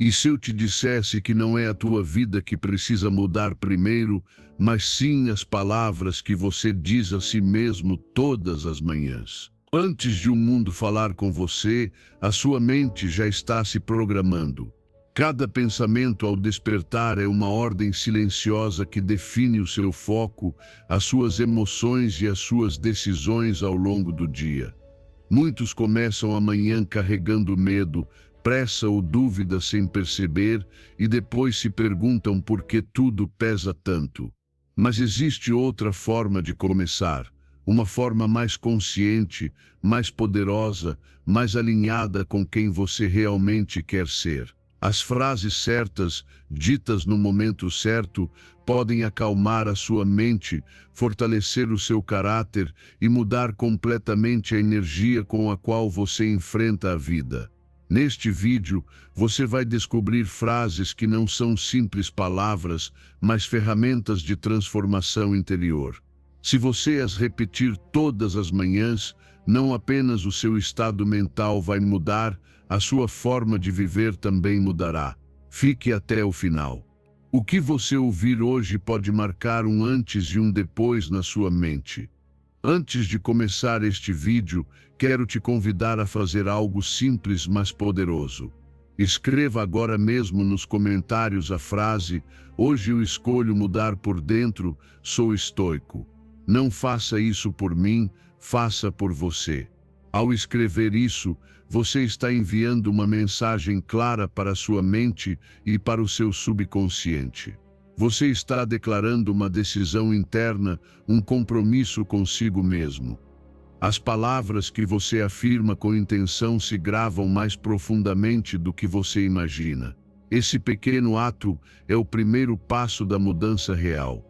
E se eu te dissesse que não é a tua vida que precisa mudar primeiro, mas sim as palavras que você diz a si mesmo todas as manhãs? Antes de o mundo falar com você, a sua mente já está se programando. Cada pensamento ao despertar é uma ordem silenciosa que define o seu foco, as suas emoções e as suas decisões ao longo do dia. Muitos começam a manhã carregando medo, pressa ou dúvida sem perceber e depois se perguntam por que tudo pesa tanto. Mas existe outra forma de começar, uma forma mais consciente, mais poderosa, mais alinhada com quem você realmente quer ser. As frases certas, ditas no momento certo, podem acalmar a sua mente, fortalecer o seu caráter e mudar completamente a energia com a qual você enfrenta a vida. Neste vídeo, você vai descobrir frases que não são simples palavras, mas ferramentas de transformação interior. Se você as repetir todas as manhãs, não apenas o seu estado mental vai mudar, a sua forma de viver também mudará. Fique até o final. O que você ouvir hoje pode marcar um antes e um depois na sua mente. Antes de começar este vídeo, quero te convidar a fazer algo simples, mas poderoso. Escreva agora mesmo nos comentários a frase: "Hoje eu escolho mudar por dentro, sou estoico." Não faça isso por mim, faça por você. Ao escrever isso, você está enviando uma mensagem clara para a sua mente e para o seu subconsciente. Você está declarando uma decisão interna, um compromisso consigo mesmo. As palavras que você afirma com intenção se gravam mais profundamente do que você imagina. Esse pequeno ato é o primeiro passo da mudança real.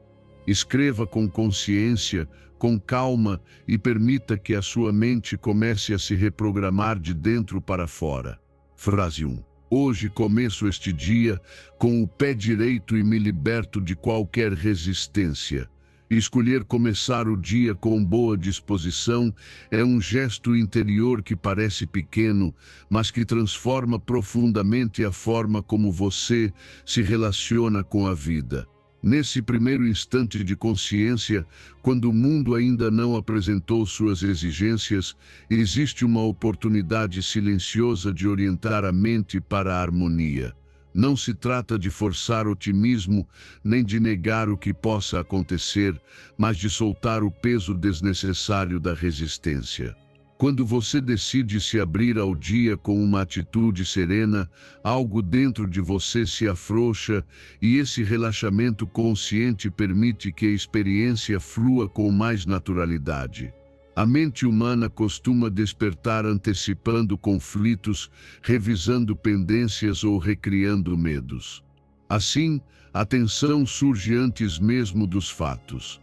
Escreva com consciência, com calma e permita que a sua mente comece a se reprogramar de dentro para fora. Frase 1. Hoje começo este dia com o pé direito e me liberto de qualquer resistência. Escolher começar o dia com boa disposição é um gesto interior que parece pequeno, mas que transforma profundamente a forma como você se relaciona com a vida. Nesse primeiro instante de consciência, quando o mundo ainda não apresentou suas exigências, existe uma oportunidade silenciosa de orientar a mente para a harmonia. Não se trata de forçar otimismo, nem de negar o que possa acontecer, mas de soltar o peso desnecessário da resistência. Quando você decide se abrir ao dia com uma atitude serena, algo dentro de você se afrouxa e esse relaxamento consciente permite que a experiência flua com mais naturalidade. A mente humana costuma despertar antecipando conflitos, revisando pendências ou recriando medos. Assim, a tensão surge antes mesmo dos fatos.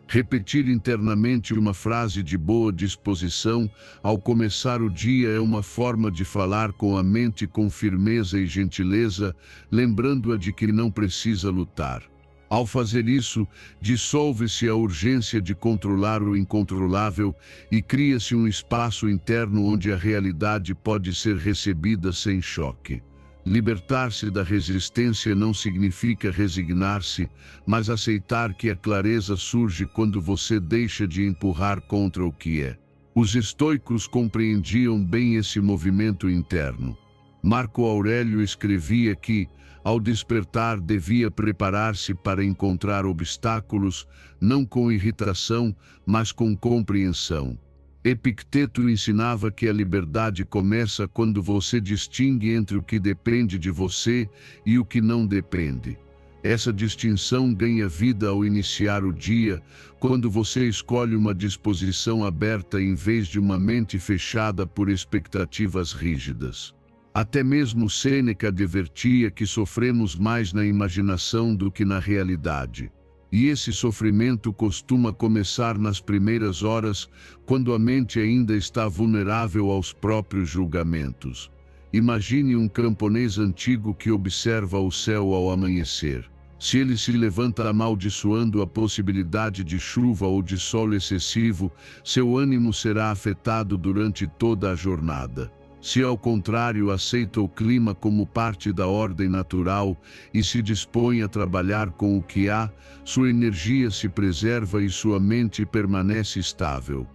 Repetir internamente uma frase de boa disposição ao começar o dia é uma forma de falar com a mente com firmeza e gentileza, lembrando-a de que não precisa lutar. Ao fazer isso, dissolve-se a urgência de controlar o incontrolável e cria-se um espaço interno onde a realidade pode ser recebida sem choque. Libertar-se da resistência não significa resignar-se, mas aceitar que a clareza surge quando você deixa de empurrar contra o que é. Os estoicos compreendiam bem esse movimento interno. Marco Aurélio escrevia que, ao despertar, devia preparar-se para encontrar obstáculos, não com irritação, mas com compreensão. Epicteto ensinava que a liberdade começa quando você distingue entre o que depende de você e o que não depende. Essa distinção ganha vida ao iniciar o dia, quando você escolhe uma disposição aberta em vez de uma mente fechada por expectativas rígidas. Até mesmo Sêneca advertia que sofremos mais na imaginação do que na realidade. E esse sofrimento costuma começar nas primeiras horas, quando a mente ainda está vulnerável aos próprios julgamentos. Imagine um camponês antigo que observa o céu ao amanhecer. Se ele se levanta amaldiçoando a possibilidade de chuva ou de sol excessivo, seu ânimo será afetado durante toda a jornada. Se ao contrário aceita o clima como parte da ordem natural e se dispõe a trabalhar com o que há, sua energia se preserva e sua mente permanece estável.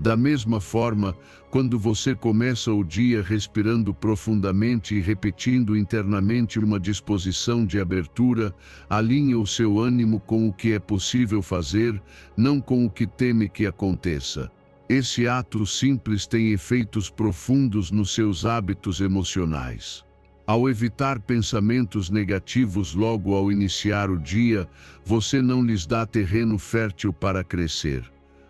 Da mesma forma, quando você começa o dia respirando profundamente e repetindo internamente uma disposição de abertura, alinha o seu ânimo com o que é possível fazer, não com o que teme que aconteça. Esse ato simples tem efeitos profundos nos seus hábitos emocionais. Ao evitar pensamentos negativos logo ao iniciar o dia, você não lhes dá terreno fértil para crescer.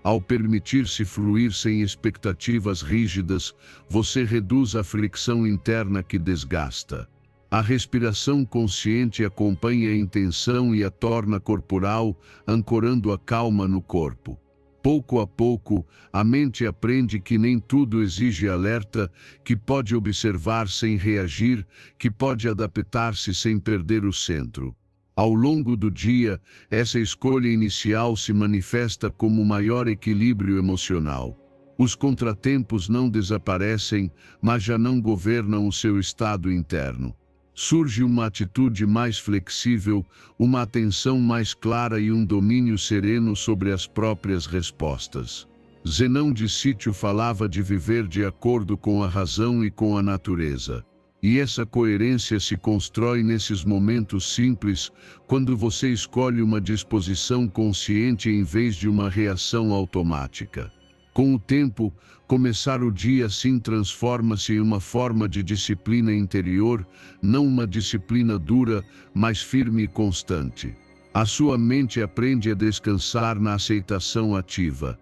Ao permitir-se fluir sem expectativas rígidas, você reduz a fricção interna que desgasta. A respiração consciente acompanha a intenção e a torna corporal, ancorando a calma no corpo. Pouco a pouco, a mente aprende que nem tudo exige alerta, que pode observar sem reagir, que pode adaptar-se sem perder o centro. Ao longo do dia, essa escolha inicial se manifesta como maior equilíbrio emocional. Os contratempos não desaparecem, mas já não governam o seu estado interno. Surge uma atitude mais flexível, uma atenção mais clara e um domínio sereno sobre as próprias respostas. Zenão de Sítio falava de viver de acordo com a razão e com a natureza. E essa coerência se constrói nesses momentos simples, quando você escolhe uma disposição consciente em vez de uma reação automática. Com o tempo, começar o dia assim transforma-se em uma forma de disciplina interior, não uma disciplina dura, mas firme e constante. A sua mente aprende a descansar na aceitação ativa.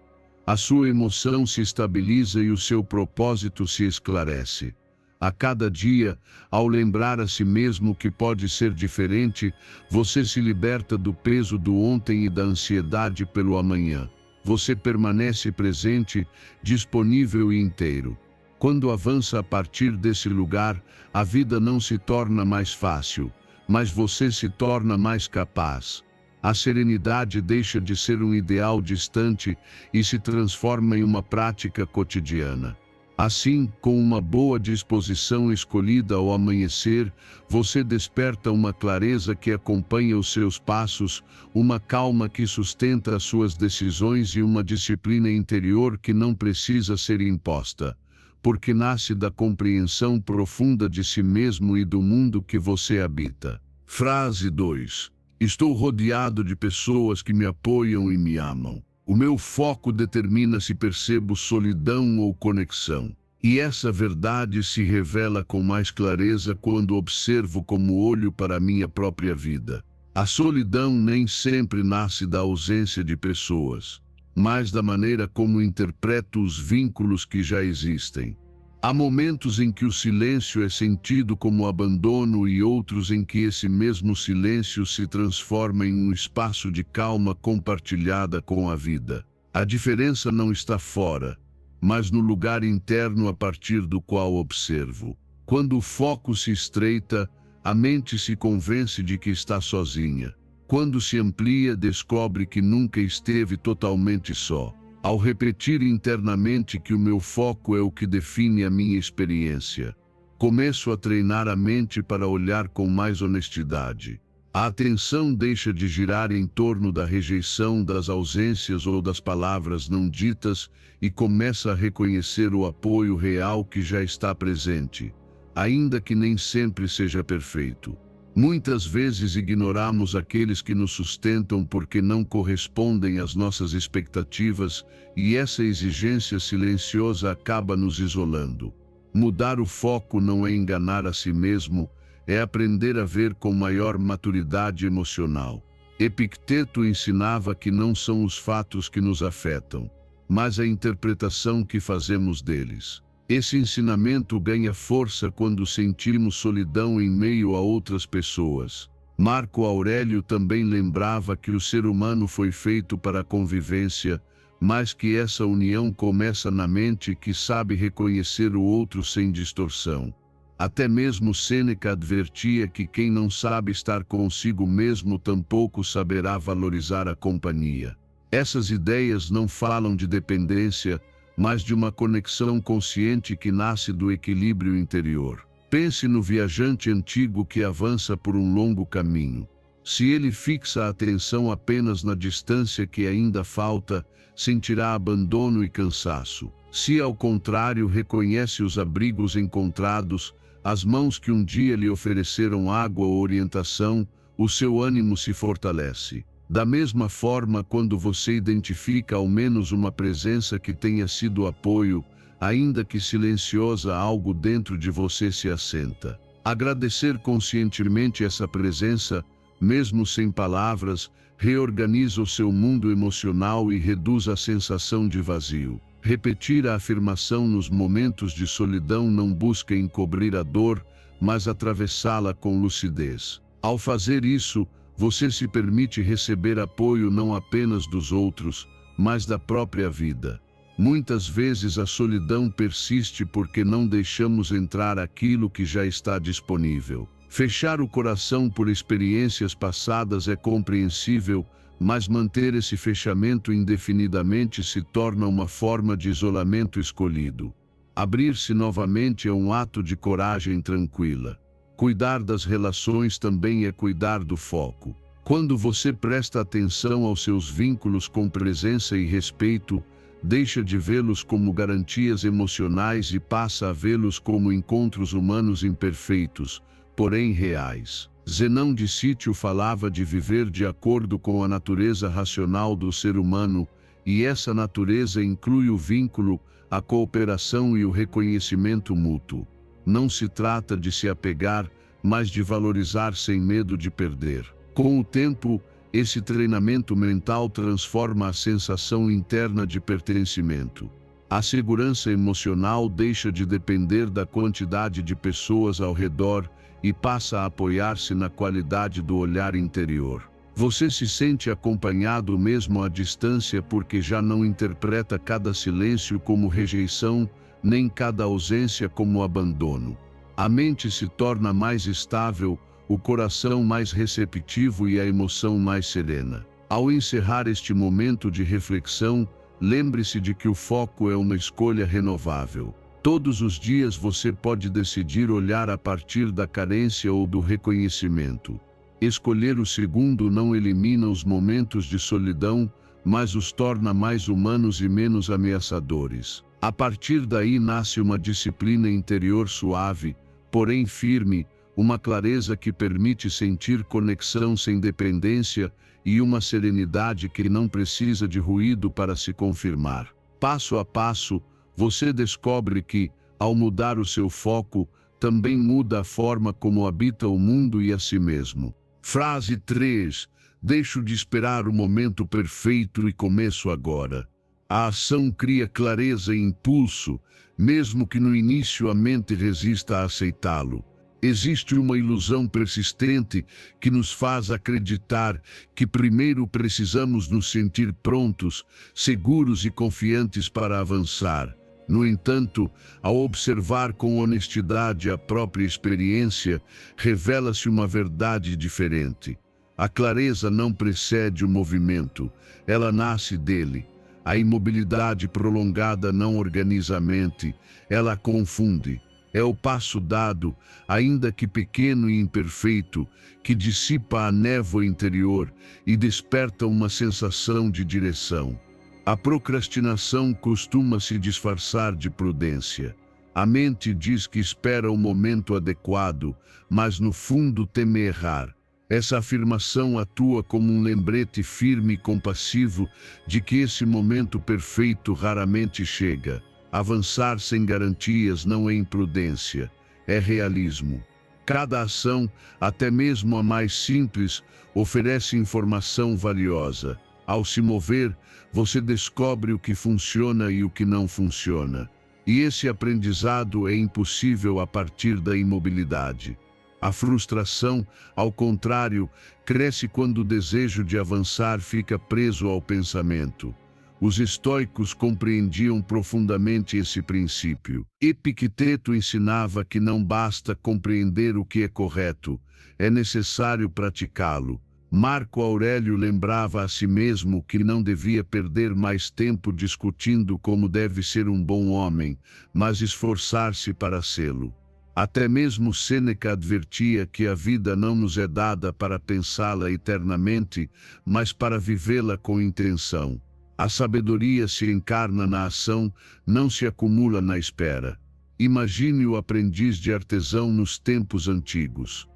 A sua emoção se estabiliza e o seu propósito se esclarece. A cada dia, ao lembrar a si mesmo que pode ser diferente, você se liberta do peso do ontem e da ansiedade pelo amanhã. Você permanece presente, disponível e inteiro. Quando avança a partir desse lugar, a vida não se torna mais fácil, mas você se torna mais capaz. A serenidade deixa de ser um ideal distante e se transforma em uma prática cotidiana. Assim, com uma boa disposição escolhida ao amanhecer, você desperta uma clareza que acompanha os seus passos, uma calma que sustenta as suas decisões e uma disciplina interior que não precisa ser imposta, porque nasce da compreensão profunda de si mesmo e do mundo que você habita. Frase 2. Estou rodeado de pessoas que me apoiam e me amam. O meu foco determina se percebo solidão ou conexão. E essa verdade se revela com mais clareza quando observo como olho para a minha própria vida. A solidão nem sempre nasce da ausência de pessoas, mas da maneira como interpreto os vínculos que já existem. Há momentos em que o silêncio é sentido como abandono e outros em que esse mesmo silêncio se transforma em um espaço de calma compartilhada com a vida. A diferença não está fora, mas no lugar interno a partir do qual observo. Quando o foco se estreita, a mente se convence de que está sozinha. Quando se amplia, descobre que nunca esteve totalmente só. Ao repetir internamente que o meu foco é o que define a minha experiência, começo a treinar a mente para olhar com mais honestidade. A atenção deixa de girar em torno da rejeição, das ausências ou das palavras não ditas e começa a reconhecer o apoio real que já está presente, ainda que nem sempre seja perfeito. Muitas vezes ignoramos aqueles que nos sustentam porque não correspondem às nossas expectativas e essa exigência silenciosa acaba nos isolando. Mudar o foco não é enganar a si mesmo, é aprender a ver com maior maturidade emocional. Epicteto ensinava que não são os fatos que nos afetam, mas a interpretação que fazemos deles. Esse ensinamento ganha força quando sentimos solidão em meio a outras pessoas. Marco Aurélio também lembrava que o ser humano foi feito para a convivência, mas que essa união começa na mente que sabe reconhecer o outro sem distorção. Até mesmo Sêneca advertia que quem não sabe estar consigo mesmo tampouco saberá valorizar a companhia. Essas ideias não falam de dependência, mas de uma conexão consciente que nasce do equilíbrio interior. Pense no viajante antigo que avança por um longo caminho. Se ele fixa a atenção apenas na distância que ainda falta, sentirá abandono e cansaço. Se, ao contrário, reconhece os abrigos encontrados, as mãos que um dia lhe ofereceram água ou orientação, o seu ânimo se fortalece. Da mesma forma, quando você identifica ao menos uma presença que tenha sido apoio, ainda que silenciosa, algo dentro de você se assenta. Agradecer conscientemente essa presença, mesmo sem palavras, reorganiza o seu mundo emocional e reduz a sensação de vazio. Repetir a afirmação nos momentos de solidão não busca encobrir a dor, mas atravessá-la com lucidez. Ao fazer isso, você se permite receber apoio não apenas dos outros, mas da própria vida. Muitas vezes a solidão persiste porque não deixamos entrar aquilo que já está disponível. Fechar o coração por experiências passadas é compreensível, mas manter esse fechamento indefinidamente se torna uma forma de isolamento escolhido. Abrir-se novamente é um ato de coragem tranquila. Cuidar das relações também é cuidar do foco. Quando você presta atenção aos seus vínculos com presença e respeito, deixa de vê-los como garantias emocionais e passa a vê-los como encontros humanos imperfeitos, porém reais. Zenão de Sítio falava de viver de acordo com a natureza racional do ser humano, e essa natureza inclui o vínculo, a cooperação e o reconhecimento mútuo. Não se trata de se apegar, mas de valorizar sem medo de perder. Com o tempo, esse treinamento mental transforma a sensação interna de pertencimento. A segurança emocional deixa de depender da quantidade de pessoas ao redor e passa a apoiar-se na qualidade do olhar interior. Você se sente acompanhado mesmo à distância porque já não interpreta cada silêncio como rejeição, nem cada ausência como abandono. A mente se torna mais estável, o coração mais receptivo e a emoção mais serena. Ao encerrar este momento de reflexão, lembre-se de que o foco é uma escolha renovável. Todos os dias você pode decidir olhar a partir da carência ou do reconhecimento. Escolher o segundo não elimina os momentos de solidão, mas os torna mais humanos e menos ameaçadores. A partir daí nasce uma disciplina interior suave, porém firme, uma clareza que permite sentir conexão sem dependência e uma serenidade que não precisa de ruído para se confirmar. Passo a passo, você descobre que, ao mudar o seu foco, também muda a forma como habita o mundo e a si mesmo. Frase 3. Deixo de esperar o momento perfeito e começo agora. A ação cria clareza e impulso, mesmo que no início a mente resista a aceitá-lo. Existe uma ilusão persistente que nos faz acreditar que primeiro precisamos nos sentir prontos, seguros e confiantes para avançar. No entanto, ao observar com honestidade a própria experiência, revela-se uma verdade diferente. A clareza não precede o movimento, ela nasce dele. A imobilidade prolongada não organiza a mente, ela a confunde. É o passo dado, ainda que pequeno e imperfeito, que dissipa a névoa interior e desperta uma sensação de direção. A procrastinação costuma se disfarçar de prudência. A mente diz que espera o momento adequado, mas no fundo teme errar. Essa afirmação atua como um lembrete firme e compassivo de que esse momento perfeito raramente chega. Avançar sem garantias não é imprudência, é realismo. Cada ação, até mesmo a mais simples, oferece informação valiosa. Ao se mover, você descobre o que funciona e o que não funciona. E esse aprendizado é impossível a partir da imobilidade. A frustração, ao contrário, cresce quando o desejo de avançar fica preso ao pensamento. Os estoicos compreendiam profundamente esse princípio. Epicteto ensinava que não basta compreender o que é correto, é necessário praticá-lo. Marco Aurélio lembrava a si mesmo que não devia perder mais tempo discutindo como deve ser um bom homem, mas esforçar-se para sê-lo. Até mesmo Sêneca advertia que a vida não nos é dada para pensá-la eternamente, mas para vivê-la com intenção. A sabedoria se encarna na ação, não se acumula na espera. Imagine o aprendiz de artesão nos tempos antigos.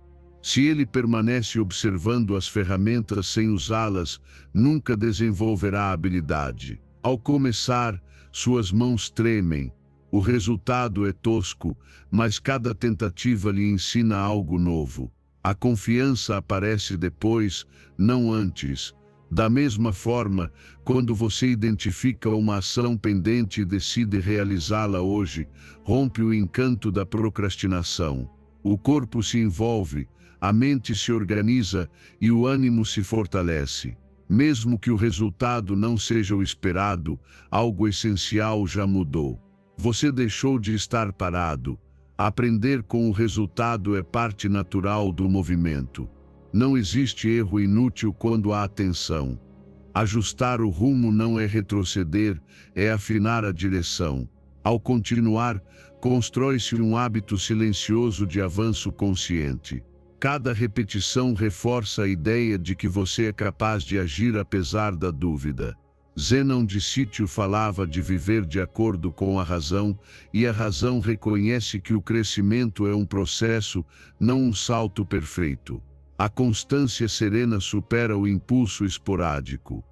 Se ele permanece observando as ferramentas sem usá-las, nunca desenvolverá habilidade. Ao começar, suas mãos tremem. O resultado é tosco, mas cada tentativa lhe ensina algo novo. A confiança aparece depois, não antes. Da mesma forma, quando você identifica uma ação pendente e decide realizá-la hoje, rompe o encanto da procrastinação. O corpo se envolve, a mente se organiza e o ânimo se fortalece. Mesmo que o resultado não seja o esperado, algo essencial já mudou. Você deixou de estar parado. Aprender com o resultado é parte natural do movimento. Não existe erro inútil quando há atenção. Ajustar o rumo não é retroceder, é afinar a direção. Ao continuar, constrói-se um hábito silencioso de avanço consciente. Cada repetição reforça a ideia de que você é capaz de agir apesar da dúvida. Zênon de Sítio falava de viver de acordo com a razão, e a razão reconhece que o crescimento é um processo, não um salto perfeito. A constância serena supera o impulso esporádico.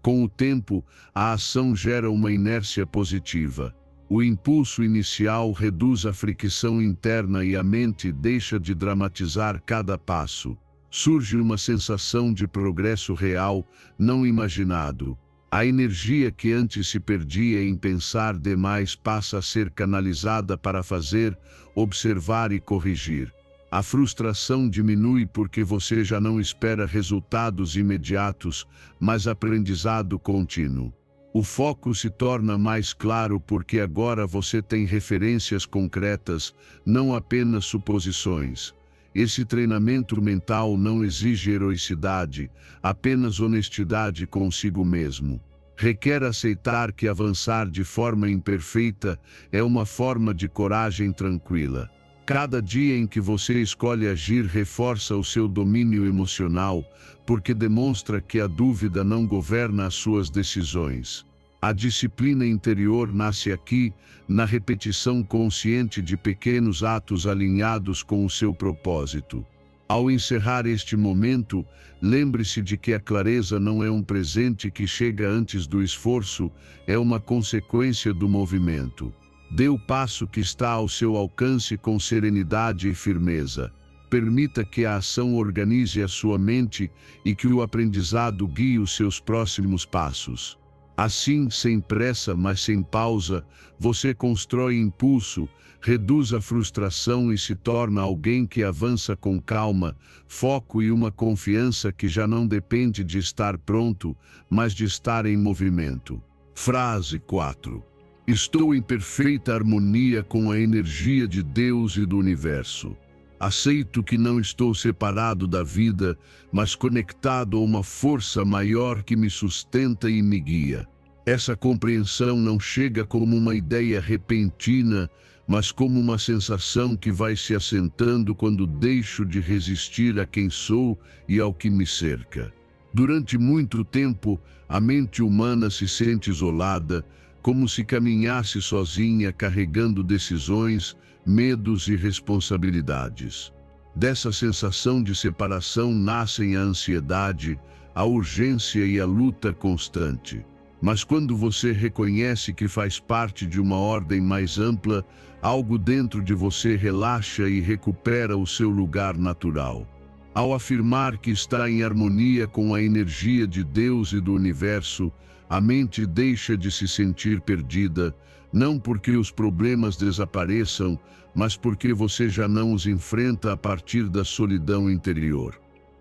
Com o tempo, a ação gera uma inércia positiva. O impulso inicial reduz a fricção interna e a mente deixa de dramatizar cada passo. Surge uma sensação de progresso real, não imaginado. A energia que antes se perdia em pensar demais passa a ser canalizada para fazer, observar e corrigir. A frustração diminui porque você já não espera resultados imediatos, mas aprendizado contínuo. O foco se torna mais claro porque agora você tem referências concretas, não apenas suposições. Esse treinamento mental não exige heroicidade, apenas honestidade consigo mesmo. Requer aceitar que avançar de forma imperfeita é uma forma de coragem tranquila. Cada dia em que você escolhe agir reforça o seu domínio emocional, porque demonstra que a dúvida não governa as suas decisões. A disciplina interior nasce aqui, na repetição consciente de pequenos atos alinhados com o seu propósito. Ao encerrar este momento, lembre-se de que a clareza não é um presente que chega antes do esforço, é uma consequência do movimento. Dê o passo que está ao seu alcance com serenidade e firmeza. Permita que a ação organize a sua mente e que o aprendizado guie os seus próximos passos. Assim, sem pressa, mas sem pausa, você constrói impulso, reduz a frustração e se torna alguém que avança com calma, foco e uma confiança que já não depende de estar pronto, mas de estar em movimento. Frase 4. Estou em perfeita harmonia com a energia de Deus e do universo. Aceito que não estou separado da vida, mas conectado a uma força maior que me sustenta e me guia. Essa compreensão não chega como uma ideia repentina, mas como uma sensação que vai se assentando quando deixo de resistir a quem sou e ao que me cerca. Durante muito tempo, a mente humana se sente isolada, como se caminhasse sozinha carregando decisões, medos e responsabilidades. Dessa sensação de separação nascem a ansiedade, a urgência e a luta constante. Mas quando você reconhece que faz parte de uma ordem mais ampla, algo dentro de você relaxa e recupera o seu lugar natural. Ao afirmar que está em harmonia com a energia de Deus e do universo, a mente deixa de se sentir perdida, não porque os problemas desapareçam, mas porque você já não os enfrenta a partir da solidão interior.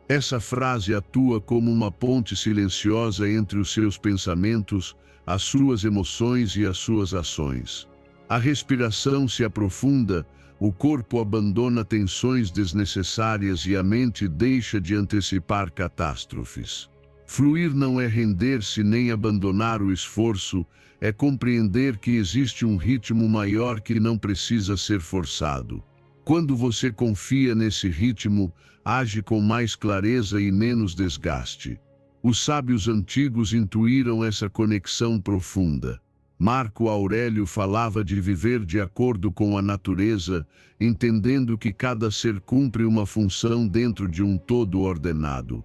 Essa frase atua como uma ponte silenciosa entre os seus pensamentos, as suas emoções e as suas ações. A respiração se aprofunda, O corpo abandona tensões desnecessárias e a mente deixa de antecipar catástrofes. Fluir não é render-se nem abandonar o esforço, é compreender que existe um ritmo maior que não precisa ser forçado. Quando você confia nesse ritmo, age com mais clareza e menos desgaste. Os sábios antigos intuíram essa conexão profunda. Marco Aurélio falava de viver de acordo com a natureza, entendendo que cada ser cumpre uma função dentro de um todo ordenado.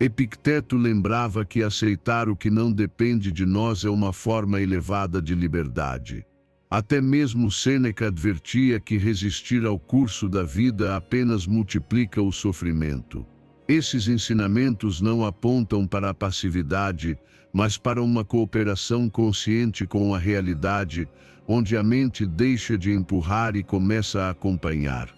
Epicteto lembrava que aceitar o que não depende de nós é uma forma elevada de liberdade. Até mesmo Sêneca advertia que resistir ao curso da vida apenas multiplica o sofrimento. Esses ensinamentos não apontam para a passividade, mas para uma cooperação consciente com a realidade, onde a mente deixa de empurrar e começa a acompanhar.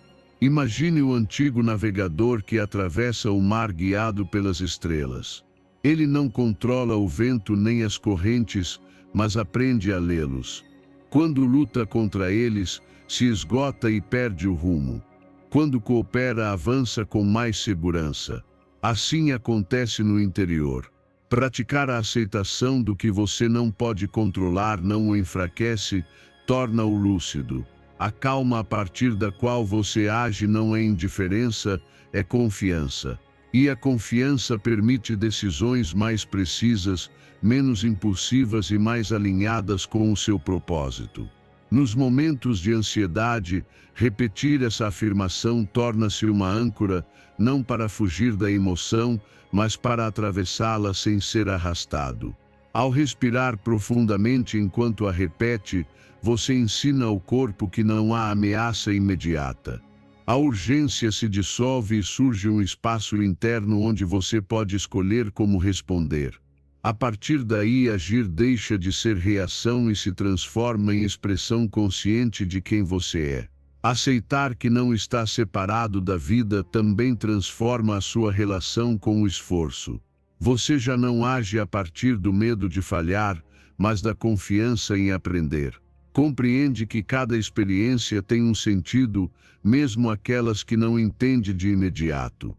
Imagine o antigo navegador que atravessa o mar guiado pelas estrelas. Ele não controla o vento nem as correntes, mas aprende a lê-los. Quando luta contra eles, se esgota e perde o rumo. Quando coopera, avança com mais segurança. Assim acontece no interior. Praticar a aceitação do que você não pode controlar não o enfraquece, torna-o lúcido. A calma a partir da qual você age não é indiferença, é confiança. E a confiança permite decisões mais precisas, menos impulsivas e mais alinhadas com o seu propósito. Nos momentos de ansiedade, repetir essa afirmação torna-se uma âncora, não para fugir da emoção, mas para atravessá-la sem ser arrastado. Ao respirar profundamente enquanto a repete, você ensina ao corpo que não há ameaça imediata. A urgência se dissolve e surge um espaço interno onde você pode escolher como responder. A partir daí, agir deixa de ser reação e se transforma em expressão consciente de quem você é. Aceitar que não está separado da vida também transforma a sua relação com o esforço. Você já não age a partir do medo de falhar, mas da confiança em aprender. Compreende que cada experiência tem um sentido, mesmo aquelas que não entende de imediato.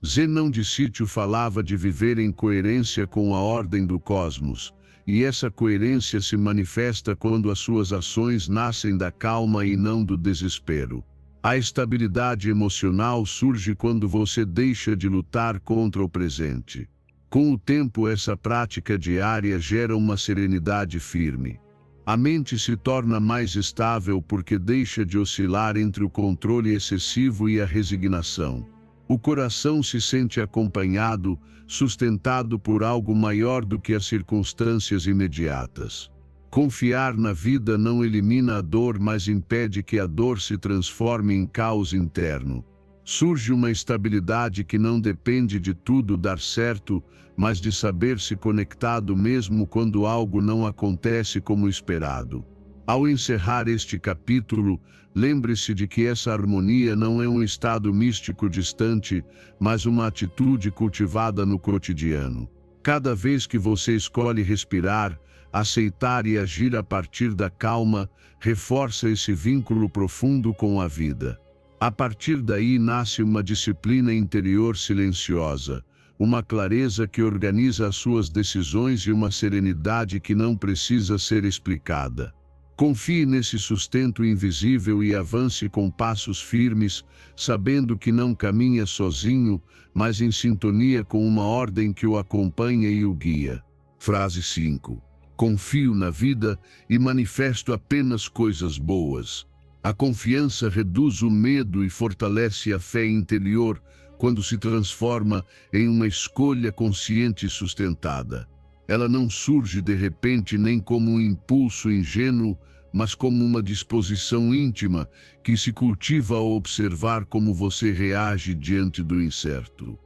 Zenão de Sítio falava de viver em coerência com a ordem do cosmos, e essa coerência se manifesta quando as suas ações nascem da calma e não do desespero. A estabilidade emocional surge quando você deixa de lutar contra o presente. Com o tempo, essa prática diária gera uma serenidade firme. A mente se torna mais estável porque deixa de oscilar entre o controle excessivo e a resignação. O coração se sente acompanhado, sustentado por algo maior do que as circunstâncias imediatas. Confiar na vida não elimina a dor, mas impede que a dor se transforme em caos interno. Surge uma estabilidade que não depende de tudo dar certo, mas de saber-se conectado mesmo quando algo não acontece como esperado. Ao encerrar este capítulo, lembre-se de que essa harmonia não é um estado místico distante, mas uma atitude cultivada no cotidiano. Cada vez que você escolhe respirar, aceitar e agir a partir da calma, reforça esse vínculo profundo com a vida. A partir daí nasce uma disciplina interior silenciosa, uma clareza que organiza as suas decisões e uma serenidade que não precisa ser explicada. Confie nesse sustento invisível e avance com passos firmes, sabendo que não caminha sozinho, mas em sintonia com uma ordem que o acompanha e o guia. Frase 5. Confio na vida e manifesto apenas coisas boas. A confiança reduz o medo e fortalece a fé interior quando se transforma em uma escolha consciente e sustentada. Ela não surge de repente nem como um impulso ingênuo, mas como uma disposição íntima que se cultiva ao observar como você reage diante do incerto.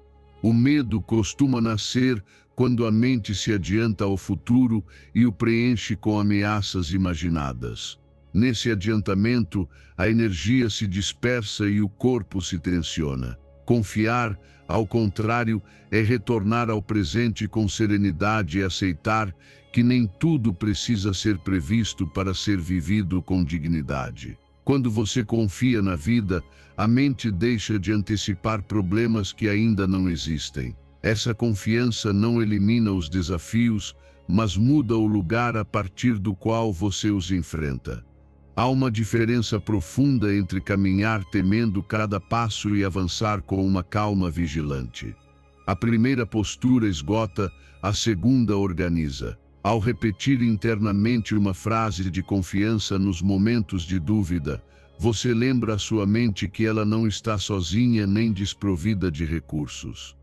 O medo costuma nascer quando a mente se adianta ao futuro e o preenche com ameaças imaginadas. Nesse adiantamento, a energia se dispersa e o corpo se tensiona. Confiar, ao contrário, é retornar ao presente com serenidade e aceitar que nem tudo precisa ser previsto para ser vivido com dignidade. Quando você confia na vida, a mente deixa de antecipar problemas que ainda não existem. Essa confiança não elimina os desafios, mas muda o lugar a partir do qual você os enfrenta. Há uma diferença profunda entre caminhar temendo cada passo e avançar com uma calma vigilante. A primeira postura esgota, a segunda organiza. Ao repetir internamente uma frase de confiança nos momentos de dúvida, você lembra à sua mente que ela não está sozinha nem desprovida de recursos.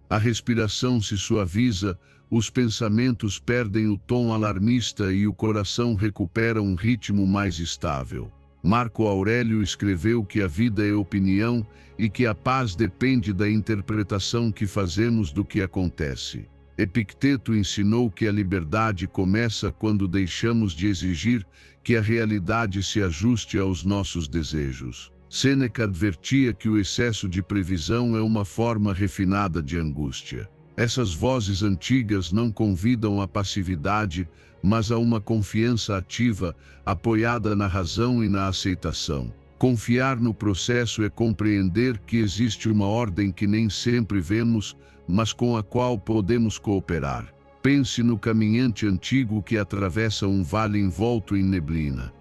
A respiração se suaviza, os pensamentos perdem o tom alarmista e o coração recupera um ritmo mais estável. Marco Aurélio escreveu que a vida é opinião e que a paz depende da interpretação que fazemos do que acontece. Epicteto ensinou que a liberdade começa quando deixamos de exigir que a realidade se ajuste aos nossos desejos. Sêneca advertia que o excesso de previsão é uma forma refinada de angústia. Essas vozes antigas não convidam à passividade, mas a uma confiança ativa, apoiada na razão e na aceitação. Confiar no processo é compreender que existe uma ordem que nem sempre vemos, mas com a qual podemos cooperar. Pense no caminhante antigo que atravessa um vale envolto em neblina.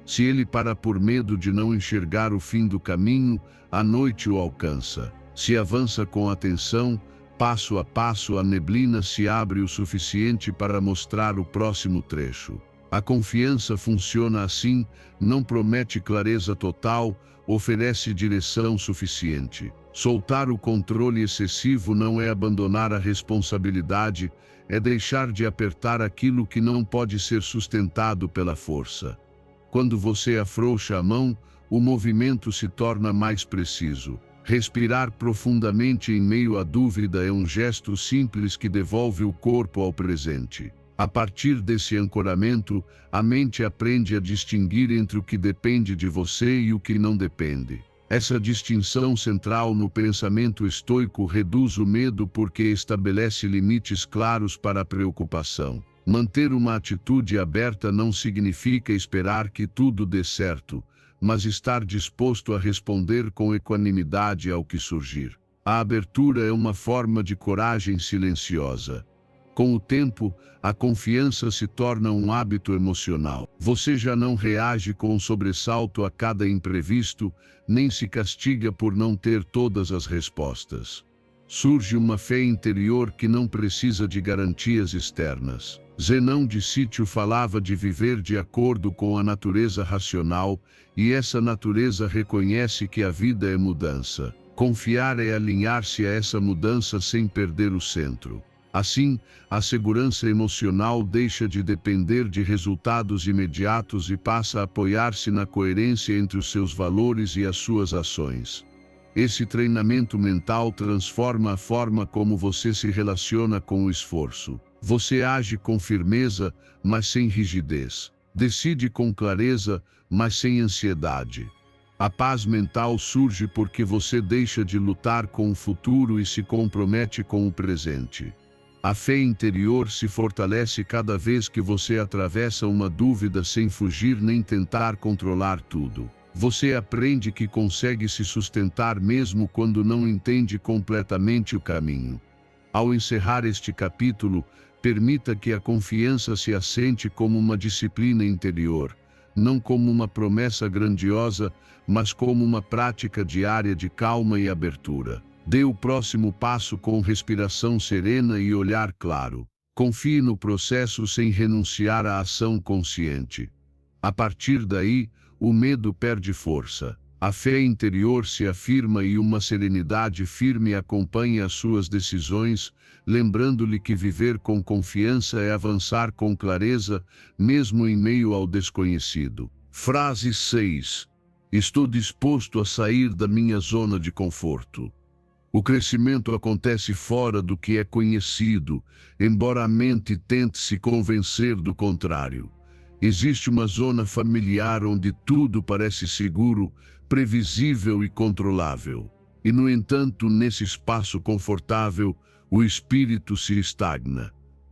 Se ele para por medo de não enxergar o fim do caminho, a noite o alcança. Se avança com atenção, passo a passo a neblina se abre o suficiente para mostrar o próximo trecho. A confiança funciona assim, não promete clareza total, oferece direção suficiente. Soltar o controle excessivo não é abandonar a responsabilidade, é deixar de apertar aquilo que não pode ser sustentado pela força. Quando você afrouxa a mão, o movimento se torna mais preciso. Respirar profundamente em meio à dúvida é um gesto simples que devolve o corpo ao presente. A partir desse ancoramento, a mente aprende a distinguir entre o que depende de você e o que não depende. Essa distinção central no pensamento estoico reduz o medo porque estabelece limites claros para a preocupação. Manter uma atitude aberta não significa esperar que tudo dê certo, mas estar disposto a responder com equanimidade ao que surgir. A abertura é uma forma de coragem silenciosa. Com o tempo, a confiança se torna um hábito emocional. Você já não reage com sobressalto a cada imprevisto, nem se castiga por não ter todas as respostas. Surge uma fé interior que não precisa de garantias externas. Zenão de Sítio falava de viver de acordo com a natureza racional, e essa natureza reconhece que a vida é mudança. Confiar é alinhar-se a essa mudança sem perder o centro. Assim, a segurança emocional deixa de depender de resultados imediatos e passa a apoiar-se na coerência entre os seus valores e as suas ações. Esse treinamento mental transforma a forma como você se relaciona com o esforço. Você age com firmeza, mas sem rigidez. Decide com clareza, mas sem ansiedade. A paz mental surge porque você deixa de lutar com o futuro e se compromete com o presente. A fé interior se fortalece cada vez que você atravessa uma dúvida sem fugir nem tentar controlar tudo. Você aprende que consegue se sustentar mesmo quando não entende completamente o caminho. Ao encerrar este capítulo, permita que a confiança se assente como uma disciplina interior, não como uma promessa grandiosa, mas como uma prática diária de calma e abertura. Dê o próximo passo com respiração serena e olhar claro. Confie no processo sem renunciar à ação consciente. A partir daí, o medo perde força. A fé interior se afirma e uma serenidade firme acompanha as suas decisões, lembrando-lhe que viver com confiança é avançar com clareza, mesmo em meio ao desconhecido. Frase 6. Estou disposto a sair da minha zona de conforto. O crescimento acontece fora do que é conhecido, embora a mente tente se convencer do contrário. Existe uma zona familiar onde tudo parece seguro, previsível e controlável. E, no entanto, nesse espaço confortável, o espírito se estagna.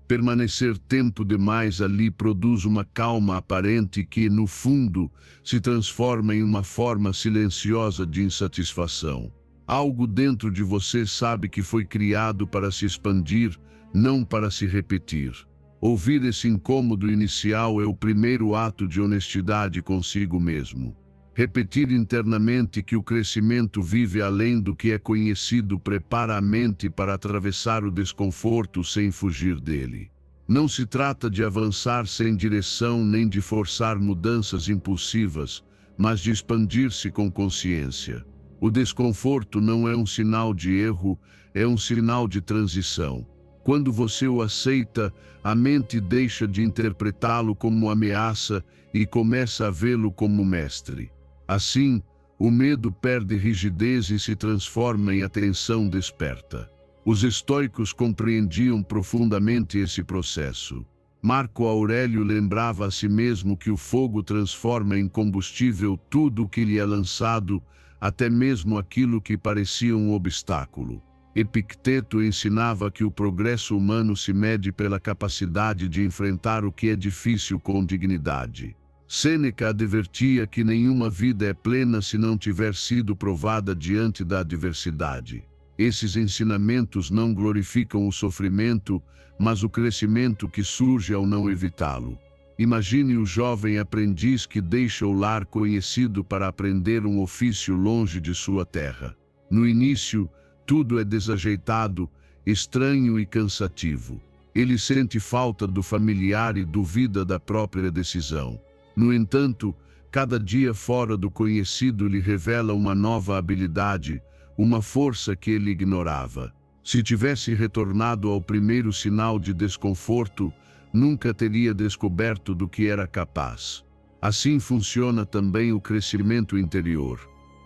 Permanecer tempo demais ali produz uma calma aparente que, no fundo, se transforma em uma forma silenciosa de insatisfação. Algo dentro de você sabe que foi criado para se expandir, não para se repetir. Ouvir esse incômodo inicial é o primeiro ato de honestidade consigo mesmo. Repetir internamente que o crescimento vive além do que é conhecido prepara a mente para atravessar o desconforto sem fugir dele. Não se trata de avançar sem direção nem de forçar mudanças impulsivas, mas de expandir-se com consciência. O desconforto não é um sinal de erro, é um sinal de transição. Quando você o aceita, a mente deixa de interpretá-lo como ameaça e começa a vê-lo como mestre. Assim, o medo perde rigidez e se transforma em atenção desperta. Os estoicos compreendiam profundamente esse processo. Marco Aurélio lembrava a si mesmo que o fogo transforma em combustível tudo o que lhe é lançado, até mesmo aquilo que parecia um obstáculo. Epicteto ensinava que o progresso humano se mede pela capacidade de enfrentar o que é difícil com dignidade. Sêneca advertia que nenhuma vida é plena se não tiver sido provada diante da adversidade. Esses ensinamentos não glorificam o sofrimento, mas o crescimento que surge ao não evitá-lo. Imagine o jovem aprendiz que deixa o lar conhecido para aprender um ofício longe de sua terra. No início, tudo é desajeitado, estranho e cansativo. Ele sente falta do familiar e duvida da própria decisão. No entanto, cada dia fora do conhecido lhe revela uma nova habilidade, uma força que ele ignorava. Se tivesse retornado ao primeiro sinal de desconforto, nunca teria descoberto do que era capaz. Assim funciona também o crescimento interior.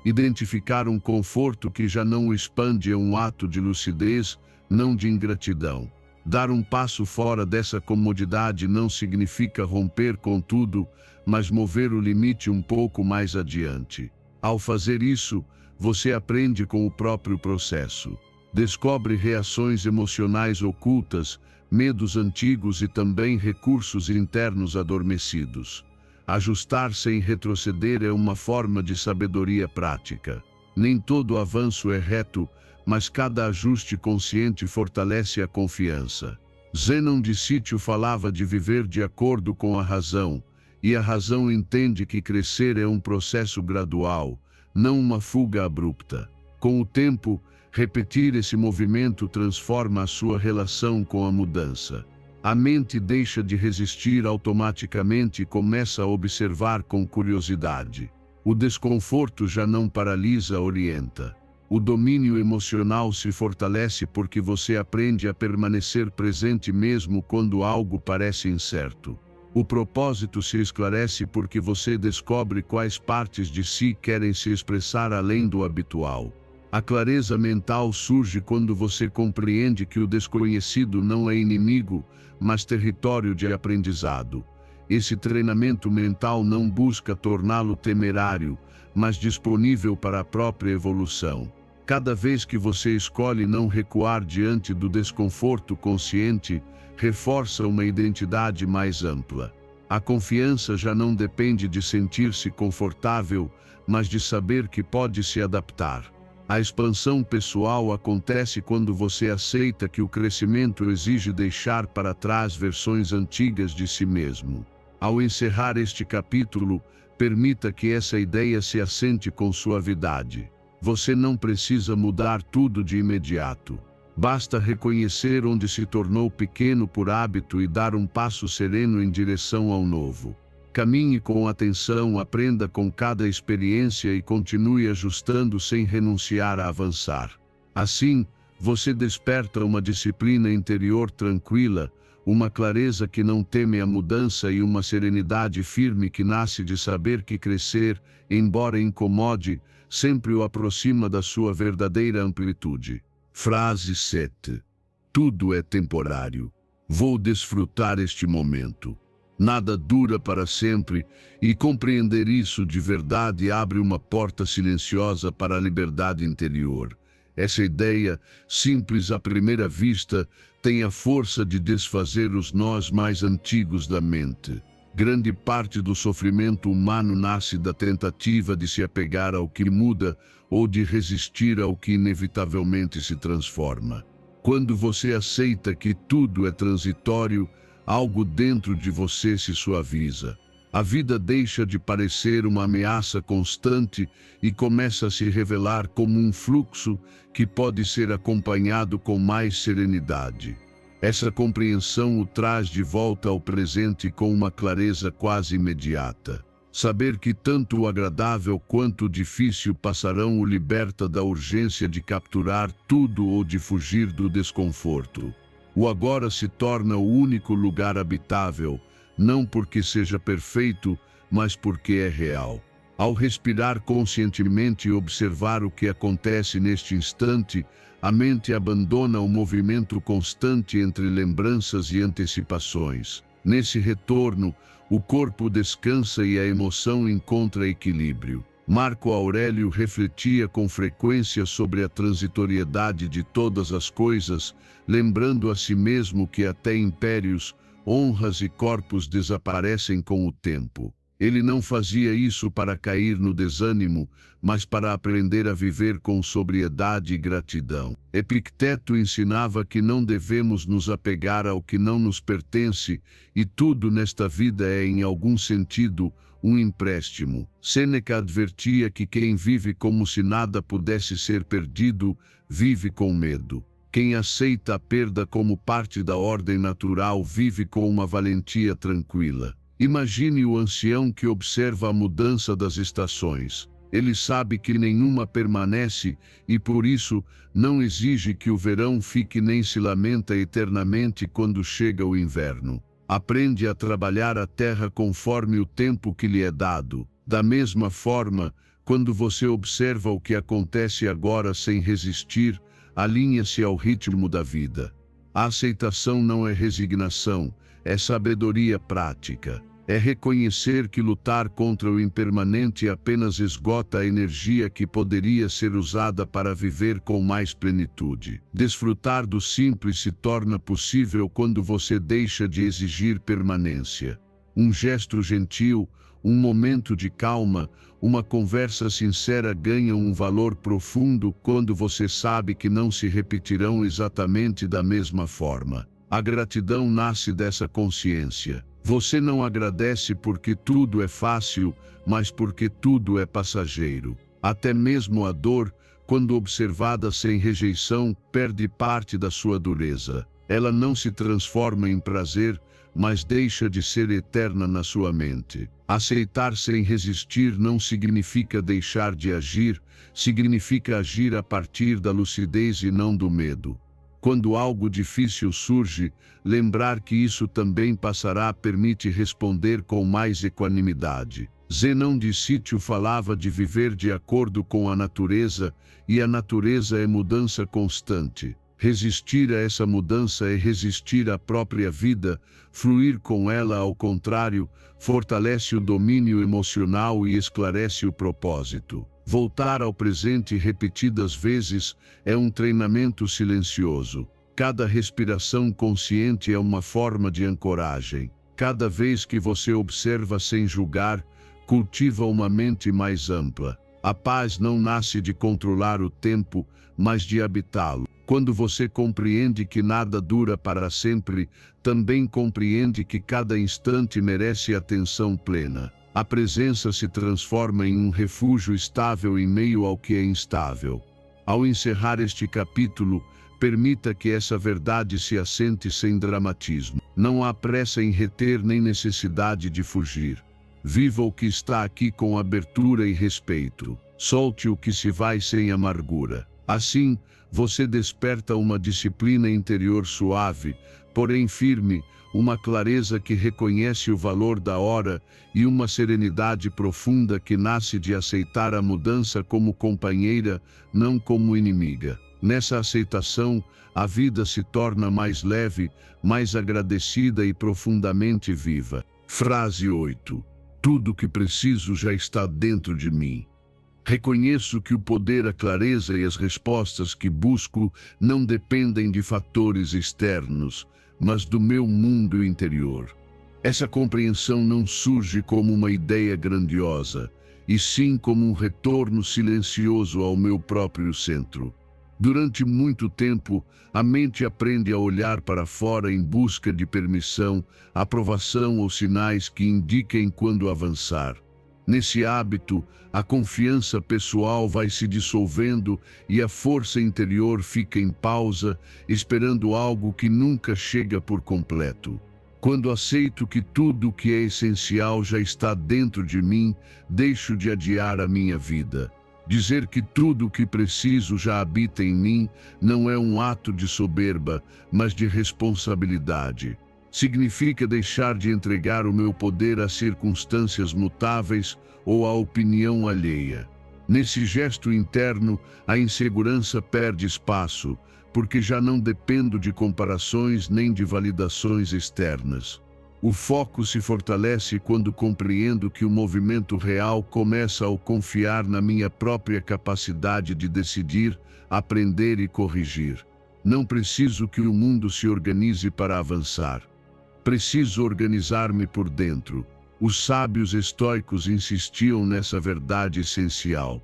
Identificar um conforto que já não o expande é um ato de lucidez, não de ingratidão. Dar um passo fora dessa comodidade não significa romper com tudo, mas mover o limite um pouco mais adiante. Ao fazer isso, você aprende com o próprio processo. Descobre reações emocionais ocultas, medos antigos e também recursos internos adormecidos. Ajustar sem retroceder é uma forma de sabedoria prática. Nem todo avanço é reto, mas cada ajuste consciente fortalece a confiança. Zênon de Sítio falava de viver de acordo com a razão, e a razão entende que crescer é um processo gradual, não uma fuga abrupta. Com o tempo, repetir esse movimento transforma a sua relação com a mudança. A mente deixa de resistir automaticamente e começa a observar com curiosidade. O desconforto já não paralisa, orienta. O domínio emocional se fortalece porque você aprende a permanecer presente mesmo quando algo parece incerto. O propósito se esclarece porque você descobre quais partes de si querem se expressar além do habitual. A clareza mental surge quando você compreende que o desconhecido não é inimigo, mas território de aprendizado. Esse treinamento mental não busca torná-lo temerário, mas disponível para a própria evolução. Cada vez que você escolhe não recuar diante do desconforto consciente, reforça uma identidade mais ampla. A confiança já não depende de sentir-se confortável, mas de saber que pode se adaptar. A expansão pessoal acontece quando você aceita que o crescimento exige deixar para trás versões antigas de si mesmo. Ao encerrar este capítulo, permita que essa ideia se assente com suavidade. Você não precisa mudar tudo de imediato. Basta reconhecer onde se tornou pequeno por hábito e dar um passo sereno em direção ao novo. Caminhe com atenção, aprenda com cada experiência e continue ajustando sem renunciar a avançar. Assim, você desperta uma disciplina interior tranquila, uma clareza que não teme a mudança e uma serenidade firme que nasce de saber que crescer, embora incomode, sempre o aproxima da sua verdadeira amplitude. Frase 7. Tudo é temporário. Vou desfrutar este momento. Nada dura para sempre, e compreender isso de verdade abre uma porta silenciosa para a liberdade interior. Essa ideia, simples à primeira vista, tem a força de desfazer os nós mais antigos da mente. Grande parte do sofrimento humano nasce da tentativa de se apegar ao que muda ou de resistir ao que inevitavelmente se transforma. Quando você aceita que tudo é transitório, algo dentro de você se suaviza. A vida deixa de parecer uma ameaça constante e começa a se revelar como um fluxo que pode ser acompanhado com mais serenidade. Essa compreensão o traz de volta ao presente com uma clareza quase imediata. Saber que tanto o agradável quanto o difícil passarão o liberta da urgência de capturar tudo ou de fugir do desconforto. O agora se torna o único lugar habitável, não porque seja perfeito, mas porque é real. Ao respirar conscientemente e observar o que acontece neste instante, a mente abandona o movimento constante entre lembranças e antecipações. Nesse retorno, o corpo descansa e a emoção encontra equilíbrio. Marco Aurélio refletia com frequência sobre a transitoriedade de todas as coisas, lembrando a si mesmo que até impérios, honras e corpos desaparecem com o tempo. Ele não fazia isso para cair no desânimo, mas para aprender a viver com sobriedade e gratidão. Epicteto ensinava que não devemos nos apegar ao que não nos pertence, e tudo nesta vida é, em algum sentido, um empréstimo. Sêneca advertia que quem vive como se nada pudesse ser perdido, vive com medo. Quem aceita a perda como parte da ordem natural vive com uma valentia tranquila. Imagine o ancião que observa a mudança das estações. Ele sabe que nenhuma permanece e, por isso, não exige que o verão fique nem se lamenta eternamente quando chega o inverno. Aprende a trabalhar a terra conforme o tempo que lhe é dado. Da mesma forma, quando você observa o que acontece agora sem resistir, alinha-se ao ritmo da vida. A aceitação não é resignação, é sabedoria prática. É reconhecer que lutar contra o impermanente apenas esgota a energia que poderia ser usada para viver com mais plenitude. Desfrutar do simples se torna possível quando você deixa de exigir permanência. Um gesto gentil, um momento de calma, uma conversa sincera ganham um valor profundo quando você sabe que não se repetirão exatamente da mesma forma. A gratidão nasce dessa consciência. Você não agradece porque tudo é fácil, mas porque tudo é passageiro. Até mesmo a dor, quando observada sem rejeição, perde parte da sua dureza. Ela não se transforma em prazer, mas deixa de ser eterna na sua mente. Aceitar sem resistir não significa deixar de agir, significa agir a partir da lucidez e não do medo. Quando algo difícil surge, lembrar que isso também passará permite responder com mais equanimidade. Zenão de Sítio falava de viver de acordo com a natureza, e a natureza é mudança constante. Resistir a essa mudança é resistir à própria vida, fluir com ela, ao contrário, fortalece o domínio emocional e esclarece o propósito. Voltar ao presente repetidas vezes é um treinamento silencioso. Cada respiração consciente é uma forma de ancoragem. Cada vez que você observa sem julgar, cultiva uma mente mais ampla. A paz não nasce de controlar o tempo, mas de habitá-lo. Quando você compreende que nada dura para sempre, também compreende que cada instante merece atenção plena. A presença se transforma em um refúgio estável em meio ao que é instável. Ao encerrar este capítulo, permita que essa verdade se assente sem dramatismo. Não há pressa em reter nem necessidade de fugir. Viva o que está aqui com abertura e respeito. Solte o que se vai sem amargura. Assim, você desperta uma disciplina interior suave, porém firme, uma clareza que reconhece o valor da hora e uma serenidade profunda que nasce de aceitar a mudança como companheira, não como inimiga. Nessa aceitação, a vida se torna mais leve, mais agradecida e profundamente viva. Frase 8. Tudo o que preciso já está dentro de mim. Reconheço que o poder, a clareza e as respostas que busco não dependem de fatores externos, mas do meu mundo interior. Essa compreensão não surge como uma ideia grandiosa, e sim como um retorno silencioso ao meu próprio centro. Durante muito tempo, a mente aprende a olhar para fora em busca de permissão, aprovação ou sinais que indiquem quando avançar. Nesse hábito, a confiança pessoal vai se dissolvendo e a força interior fica em pausa, esperando algo que nunca chega por completo. Quando aceito que tudo o que é essencial já está dentro de mim, deixo de adiar a minha vida. Dizer que tudo o que preciso já habita em mim não é um ato de soberba, mas de responsabilidade. Significa deixar de entregar o meu poder às circunstâncias mutáveis ou à opinião alheia. Nesse gesto interno, a insegurança perde espaço, porque já não dependo de comparações nem de validações externas. O foco se fortalece quando compreendo que o movimento real começa ao confiar na minha própria capacidade de decidir, aprender e corrigir. Não preciso que o mundo se organize para avançar. Preciso organizar-me por dentro. Os sábios estoicos insistiam nessa verdade essencial.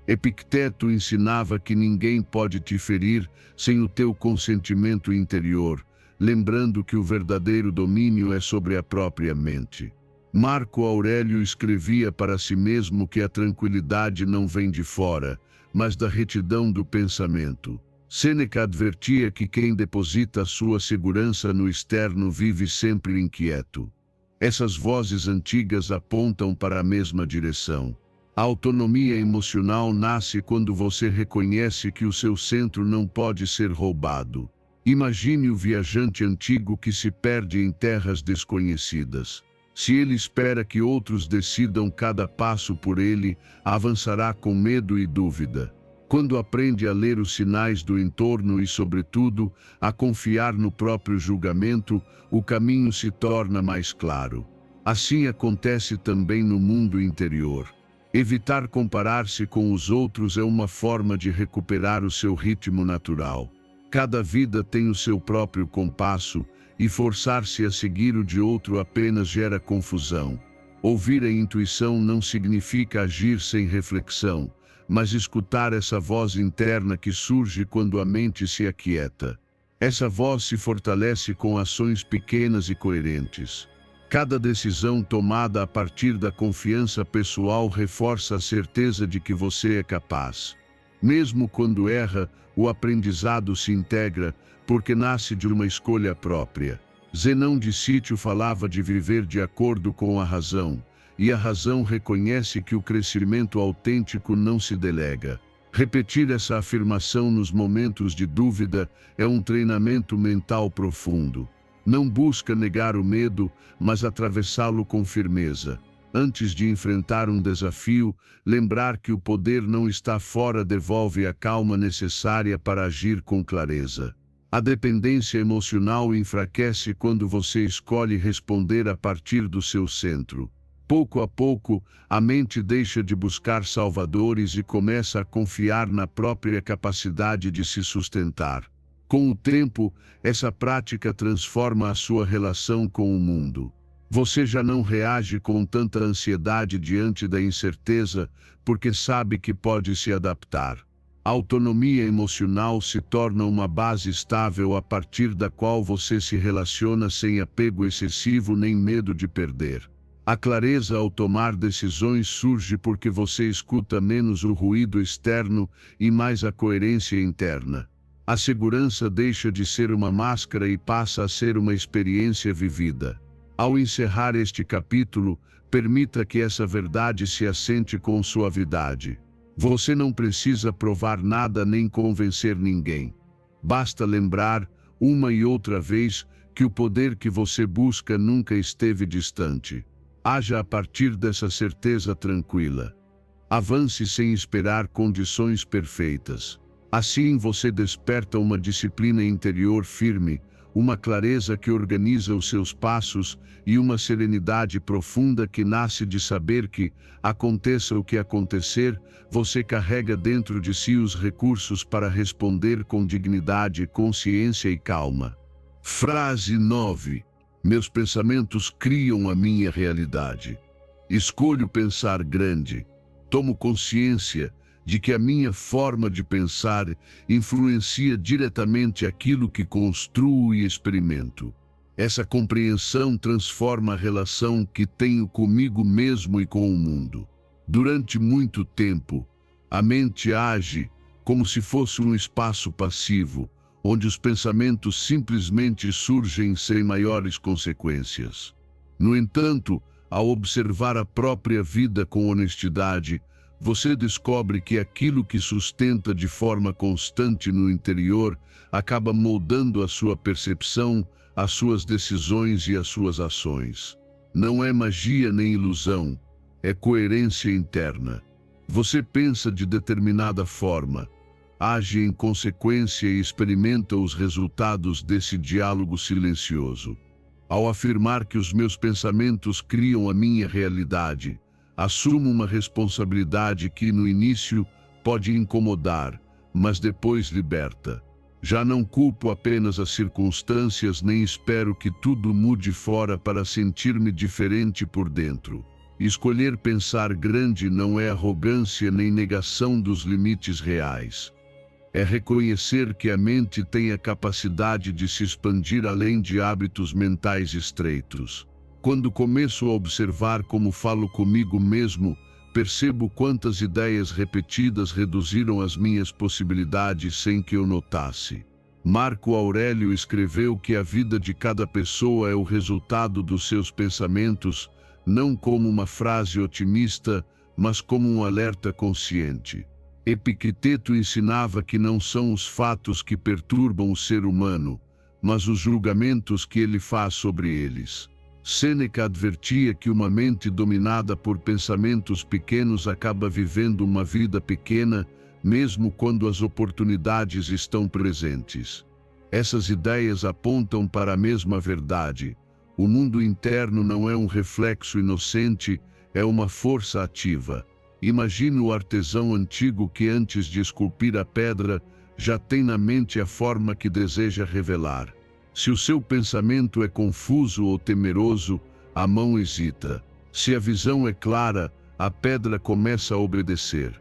Epicteto ensinava que ninguém pode te ferir sem o teu consentimento interior, lembrando que o verdadeiro domínio é sobre a própria mente. Marco Aurélio escrevia para si mesmo que a tranquilidade não vem de fora, mas da retidão do pensamento. Sêneca advertia que quem deposita a sua segurança no externo vive sempre inquieto. Essas vozes antigas apontam para a mesma direção. A autonomia emocional nasce quando você reconhece que o seu centro não pode ser roubado. Imagine o viajante antigo que se perde em terras desconhecidas. Se ele espera que outros decidam cada passo por ele, avançará com medo e dúvida. Quando aprende a ler os sinais do entorno e, sobretudo, a confiar no próprio julgamento, o caminho se torna mais claro. Assim acontece também no mundo interior. Evitar comparar-se com os outros é uma forma de recuperar o seu ritmo natural. Cada vida tem o seu próprio compasso, e forçar-se a seguir o de outro apenas gera confusão. Ouvir a intuição não significa agir sem reflexão, mas escutar essa voz interna que surge quando a mente se aquieta. Essa voz se fortalece com ações pequenas e coerentes. Cada decisão tomada a partir da confiança pessoal reforça a certeza de que você é capaz. Mesmo quando erra, o aprendizado se integra, porque nasce de uma escolha própria. Zenão de Sítio falava de viver de acordo com a razão, e a razão reconhece que o crescimento autêntico não se delega. Repetir essa afirmação nos momentos de dúvida é um treinamento mental profundo. Não busca negar o medo, mas atravessá-lo com firmeza. Antes de enfrentar um desafio, lembrar que o poder não está fora devolve a calma necessária para agir com clareza. A dependência emocional enfraquece quando você escolhe responder a partir do seu centro. Pouco a pouco, a mente deixa de buscar salvadores e começa a confiar na própria capacidade de se sustentar. Com o tempo, essa prática transforma a sua relação com o mundo. Você já não reage com tanta ansiedade diante da incerteza, porque sabe que pode se adaptar. A autonomia emocional se torna uma base estável a partir da qual você se relaciona sem apego excessivo nem medo de perder. A clareza ao tomar decisões surge porque você escuta menos o ruído externo e mais a coerência interna. A segurança deixa de ser uma máscara e passa a ser uma experiência vivida. Ao encerrar este capítulo, permita que essa verdade se assente com suavidade. Você não precisa provar nada nem convencer ninguém. Basta lembrar, uma e outra vez, que o poder que você busca nunca esteve distante. Haja a partir dessa certeza tranquila. Avance sem esperar condições perfeitas. Assim você desperta uma disciplina interior firme, uma clareza que organiza os seus passos e uma serenidade profunda que nasce de saber que, aconteça o que acontecer, você carrega dentro de si os recursos para responder com dignidade, consciência e calma. Frase 9. Meus pensamentos criam a minha realidade. Escolho pensar grande. Tomo consciência de que a minha forma de pensar influencia diretamente aquilo que construo e experimento. Essa compreensão transforma a relação que tenho comigo mesmo e com o mundo. Durante muito tempo, a mente age como se fosse um espaço passivo, onde os pensamentos simplesmente surgem sem maiores consequências. No entanto, ao observar a própria vida com honestidade, você descobre que aquilo que sustenta de forma constante no interior acaba moldando a sua percepção, as suas decisões e as suas ações. Não é magia nem ilusão, é coerência interna. Você pensa de determinada forma, age em consequência e experimenta os resultados desse diálogo silencioso. Ao afirmar que os meus pensamentos criam a minha realidade, assumo uma responsabilidade que no início pode incomodar, mas depois liberta. Já não culpo apenas as circunstâncias nem espero que tudo mude fora para sentir-me diferente por dentro. Escolher pensar grande não é arrogância nem negação dos limites reais. É reconhecer que a mente tem a capacidade de se expandir além de hábitos mentais estreitos. Quando começo a observar como falo comigo mesmo, percebo quantas ideias repetidas reduziram as minhas possibilidades sem que eu notasse. Marco Aurélio escreveu que a vida de cada pessoa é o resultado dos seus pensamentos, não como uma frase otimista, mas como um alerta consciente. Epicteto ensinava que não são os fatos que perturbam o ser humano, mas os julgamentos que ele faz sobre eles. Sêneca advertia que uma mente dominada por pensamentos pequenos acaba vivendo uma vida pequena, mesmo quando as oportunidades estão presentes. Essas ideias apontam para a mesma verdade. O mundo interno não é um reflexo inocente, é uma força ativa. Imagine o artesão antigo que antes de esculpir a pedra, já tem na mente a forma que deseja revelar. Se o seu pensamento é confuso ou temeroso, a mão hesita. Se a visão é clara, a pedra começa a obedecer.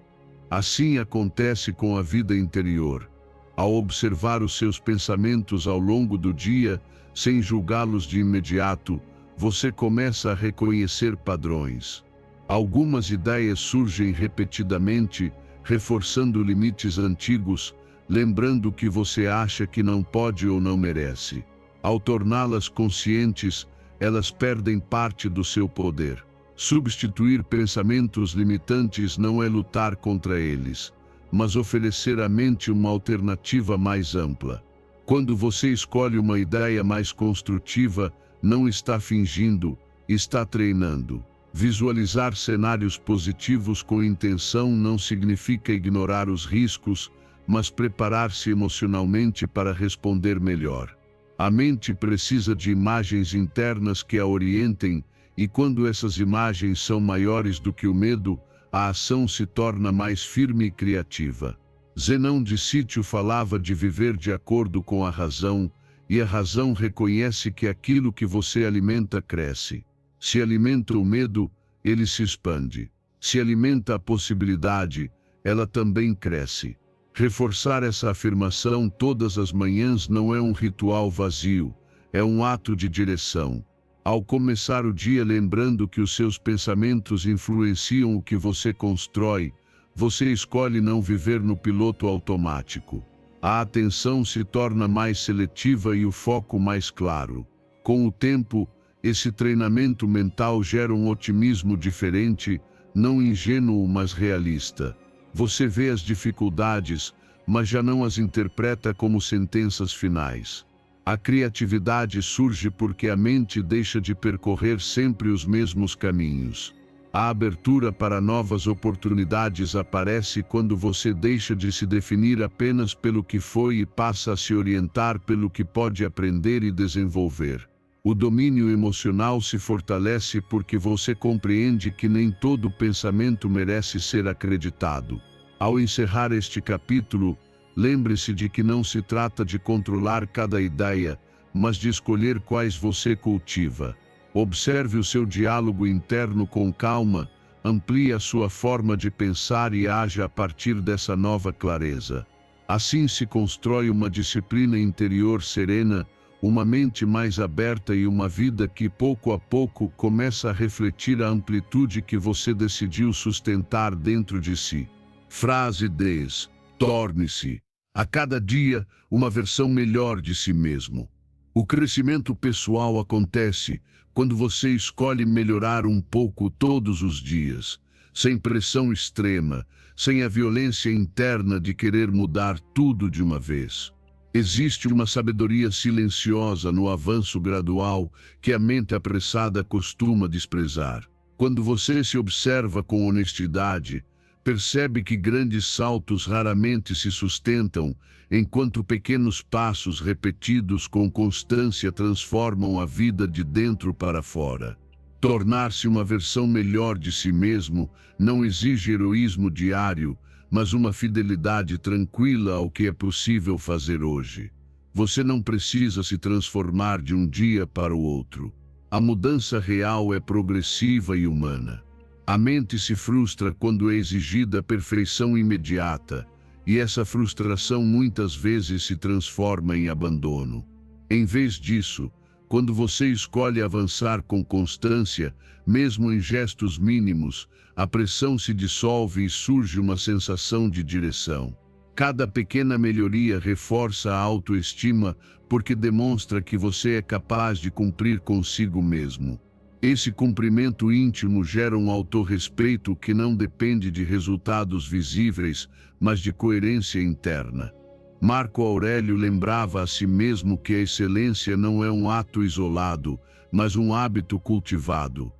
Assim acontece com a vida interior. Ao observar os seus pensamentos ao longo do dia, sem julgá-los de imediato, você começa a reconhecer padrões. Algumas ideias surgem repetidamente, reforçando limites antigos, lembrando que você acha que não pode ou não merece. Ao torná-las conscientes, elas perdem parte do seu poder. Substituir pensamentos limitantes não é lutar contra eles, mas oferecer à mente uma alternativa mais ampla. Quando você escolhe uma ideia mais construtiva, não está fingindo, está treinando. Visualizar cenários positivos com intenção não significa ignorar os riscos, mas preparar-se emocionalmente para responder melhor. A mente precisa de imagens internas que a orientem, e quando essas imagens são maiores do que o medo, a ação se torna mais firme e criativa. Zenão de Sítio falava de viver de acordo com a razão, e a razão reconhece que aquilo que você alimenta cresce. Se alimenta o medo, ele se expande. Se alimenta a possibilidade, ela também cresce. Reforçar essa afirmação todas as manhãs não é um ritual vazio, é um ato de direção. Ao começar o dia lembrando que os seus pensamentos influenciam o que você constrói, você escolhe não viver no piloto automático. A atenção se torna mais seletiva e o foco mais claro. Com o tempo, esse treinamento mental gera um otimismo diferente, não ingênuo, mas realista. Você vê as dificuldades, mas já não as interpreta como sentenças finais. A criatividade surge porque a mente deixa de percorrer sempre os mesmos caminhos. A abertura para novas oportunidades aparece quando você deixa de se definir apenas pelo que foi e passa a se orientar pelo que pode aprender e desenvolver. O domínio emocional se fortalece porque você compreende que nem todo pensamento merece ser acreditado. Ao encerrar este capítulo, lembre-se de que não se trata de controlar cada ideia, mas de escolher quais você cultiva. Observe o seu diálogo interno com calma, amplie a sua forma de pensar e haja a partir dessa nova clareza. Assim se constrói uma disciplina interior serena, uma mente mais aberta e uma vida que pouco a pouco começa a refletir a amplitude que você decidiu sustentar dentro de si. Frase 10. Torne-se, a cada dia, uma versão melhor de si mesmo. O crescimento pessoal acontece quando você escolhe melhorar um pouco todos os dias, sem pressão extrema, sem a violência interna de querer mudar tudo de uma vez. Existe uma sabedoria silenciosa no avanço gradual que a mente apressada costuma desprezar. Quando você se observa com honestidade, percebe que grandes saltos raramente se sustentam, enquanto pequenos passos repetidos com constância transformam a vida de dentro para fora. Tornar-se uma versão melhor de si mesmo não exige heroísmo diário, mas uma fidelidade tranquila ao que é possível fazer hoje. Você não precisa se transformar de um dia para o outro. A mudança real é progressiva e humana. A mente se frustra quando é exigida perfeição imediata, e essa frustração muitas vezes se transforma em abandono. Em vez disso, quando você escolhe avançar com constância, mesmo em gestos mínimos, a pressão se dissolve e surge uma sensação de direção. Cada pequena melhoria reforça a autoestima porque demonstra que você é capaz de cumprir consigo mesmo. Esse cumprimento íntimo gera um autorrespeito que não depende de resultados visíveis, mas de coerência interna. Marco Aurélio lembrava a si mesmo que a excelência não é um ato isolado, mas um hábito cultivado.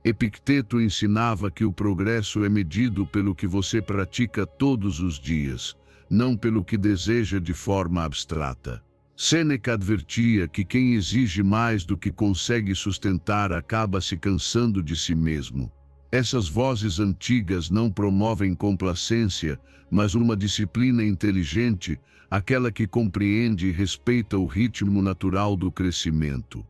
Epicteto ensinava que o progresso é medido pelo que você pratica todos os dias, não pelo que deseja de forma abstrata. Sêneca advertia que quem exige mais do que consegue sustentar acaba se cansando de si mesmo. Essas vozes antigas não promovem complacência, mas uma disciplina inteligente, aquela que compreende e respeita o ritmo natural do crescimento.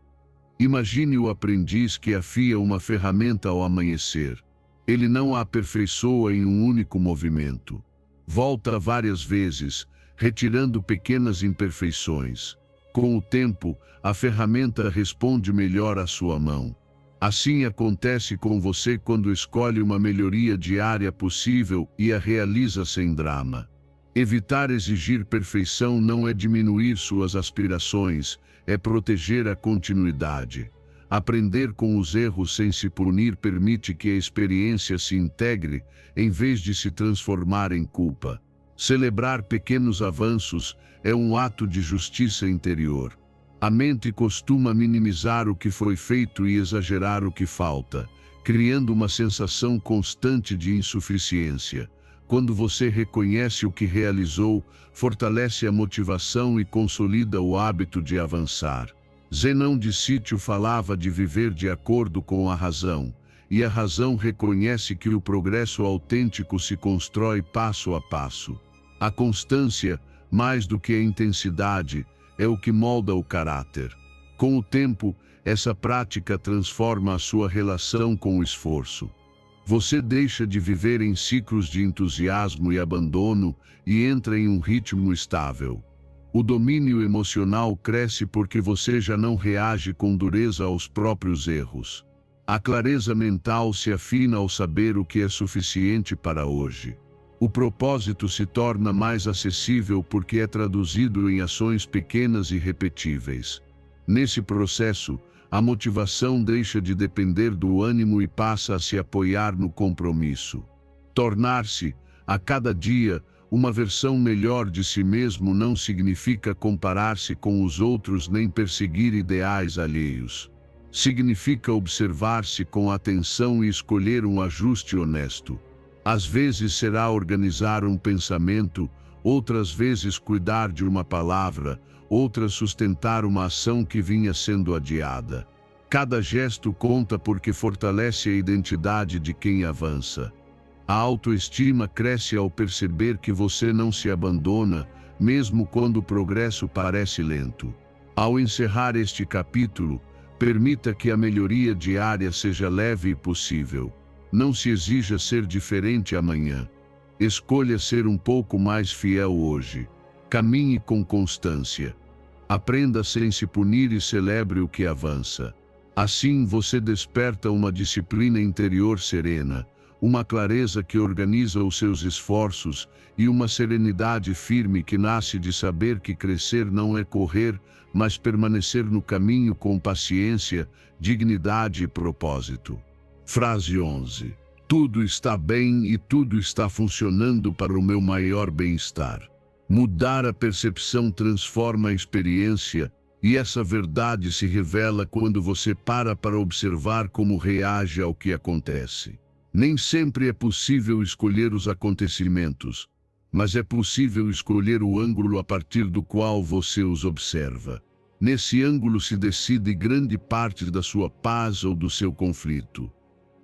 Imagine o aprendiz que afia uma ferramenta ao amanhecer. Ele não a aperfeiçoa em um único movimento. Volta várias vezes, retirando pequenas imperfeições. Com o tempo, a ferramenta responde melhor à sua mão. Assim acontece com você quando escolhe uma melhoria diária possível e a realiza sem drama. Evitar exigir perfeição não é diminuir suas aspirações, é proteger a continuidade. Aprender com os erros sem se punir permite que a experiência se integre, em vez de se transformar em culpa. Celebrar pequenos avanços é um ato de justiça interior. A mente costuma minimizar o que foi feito e exagerar o que falta, criando uma sensação constante de insuficiência. Quando você reconhece o que realizou, fortalece a motivação e consolida o hábito de avançar. Zenão de Sítio falava de viver de acordo com a razão, e a razão reconhece que o progresso autêntico se constrói passo a passo. A constância, mais do que a intensidade, é o que molda o caráter. Com o tempo, essa prática transforma a sua relação com o esforço. Você deixa de viver em ciclos de entusiasmo e abandono e entra em um ritmo estável. O domínio emocional cresce porque você já não reage com dureza aos próprios erros. A clareza mental se afina ao saber o que é suficiente para hoje. O propósito se torna mais acessível porque é traduzido em ações pequenas e repetíveis. Nesse processo, a motivação deixa de depender do ânimo e passa a se apoiar no compromisso. Tornar-se, a cada dia, uma versão melhor de si mesmo não significa comparar-se com os outros nem perseguir ideais alheios. Significa observar-se com atenção e escolher um ajuste honesto. Às vezes será organizar um pensamento, outras vezes cuidar de uma palavra, outras sustentar uma ação que vinha sendo adiada. Cada gesto conta porque fortalece a identidade de quem avança. A autoestima cresce ao perceber que você não se abandona, mesmo quando o progresso parece lento. Ao encerrar este capítulo, permita que a melhoria diária seja leve e possível. Não se exija ser diferente amanhã. Escolha ser um pouco mais fiel hoje. Caminhe com constância. Aprenda sem se punir e celebre o que avança. Assim você desperta uma disciplina interior serena, uma clareza que organiza os seus esforços e uma serenidade firme que nasce de saber que crescer não é correr, mas permanecer no caminho com paciência, dignidade e propósito. Frase 11. Tudo está bem e tudo está funcionando para o meu maior bem-estar. Mudar a percepção transforma a experiência, e essa verdade se revela quando você para observar como reage ao que acontece. Nem sempre é possível escolher os acontecimentos, mas é possível escolher o ângulo a partir do qual você os observa. Nesse ângulo se decide grande parte da sua paz ou do seu conflito.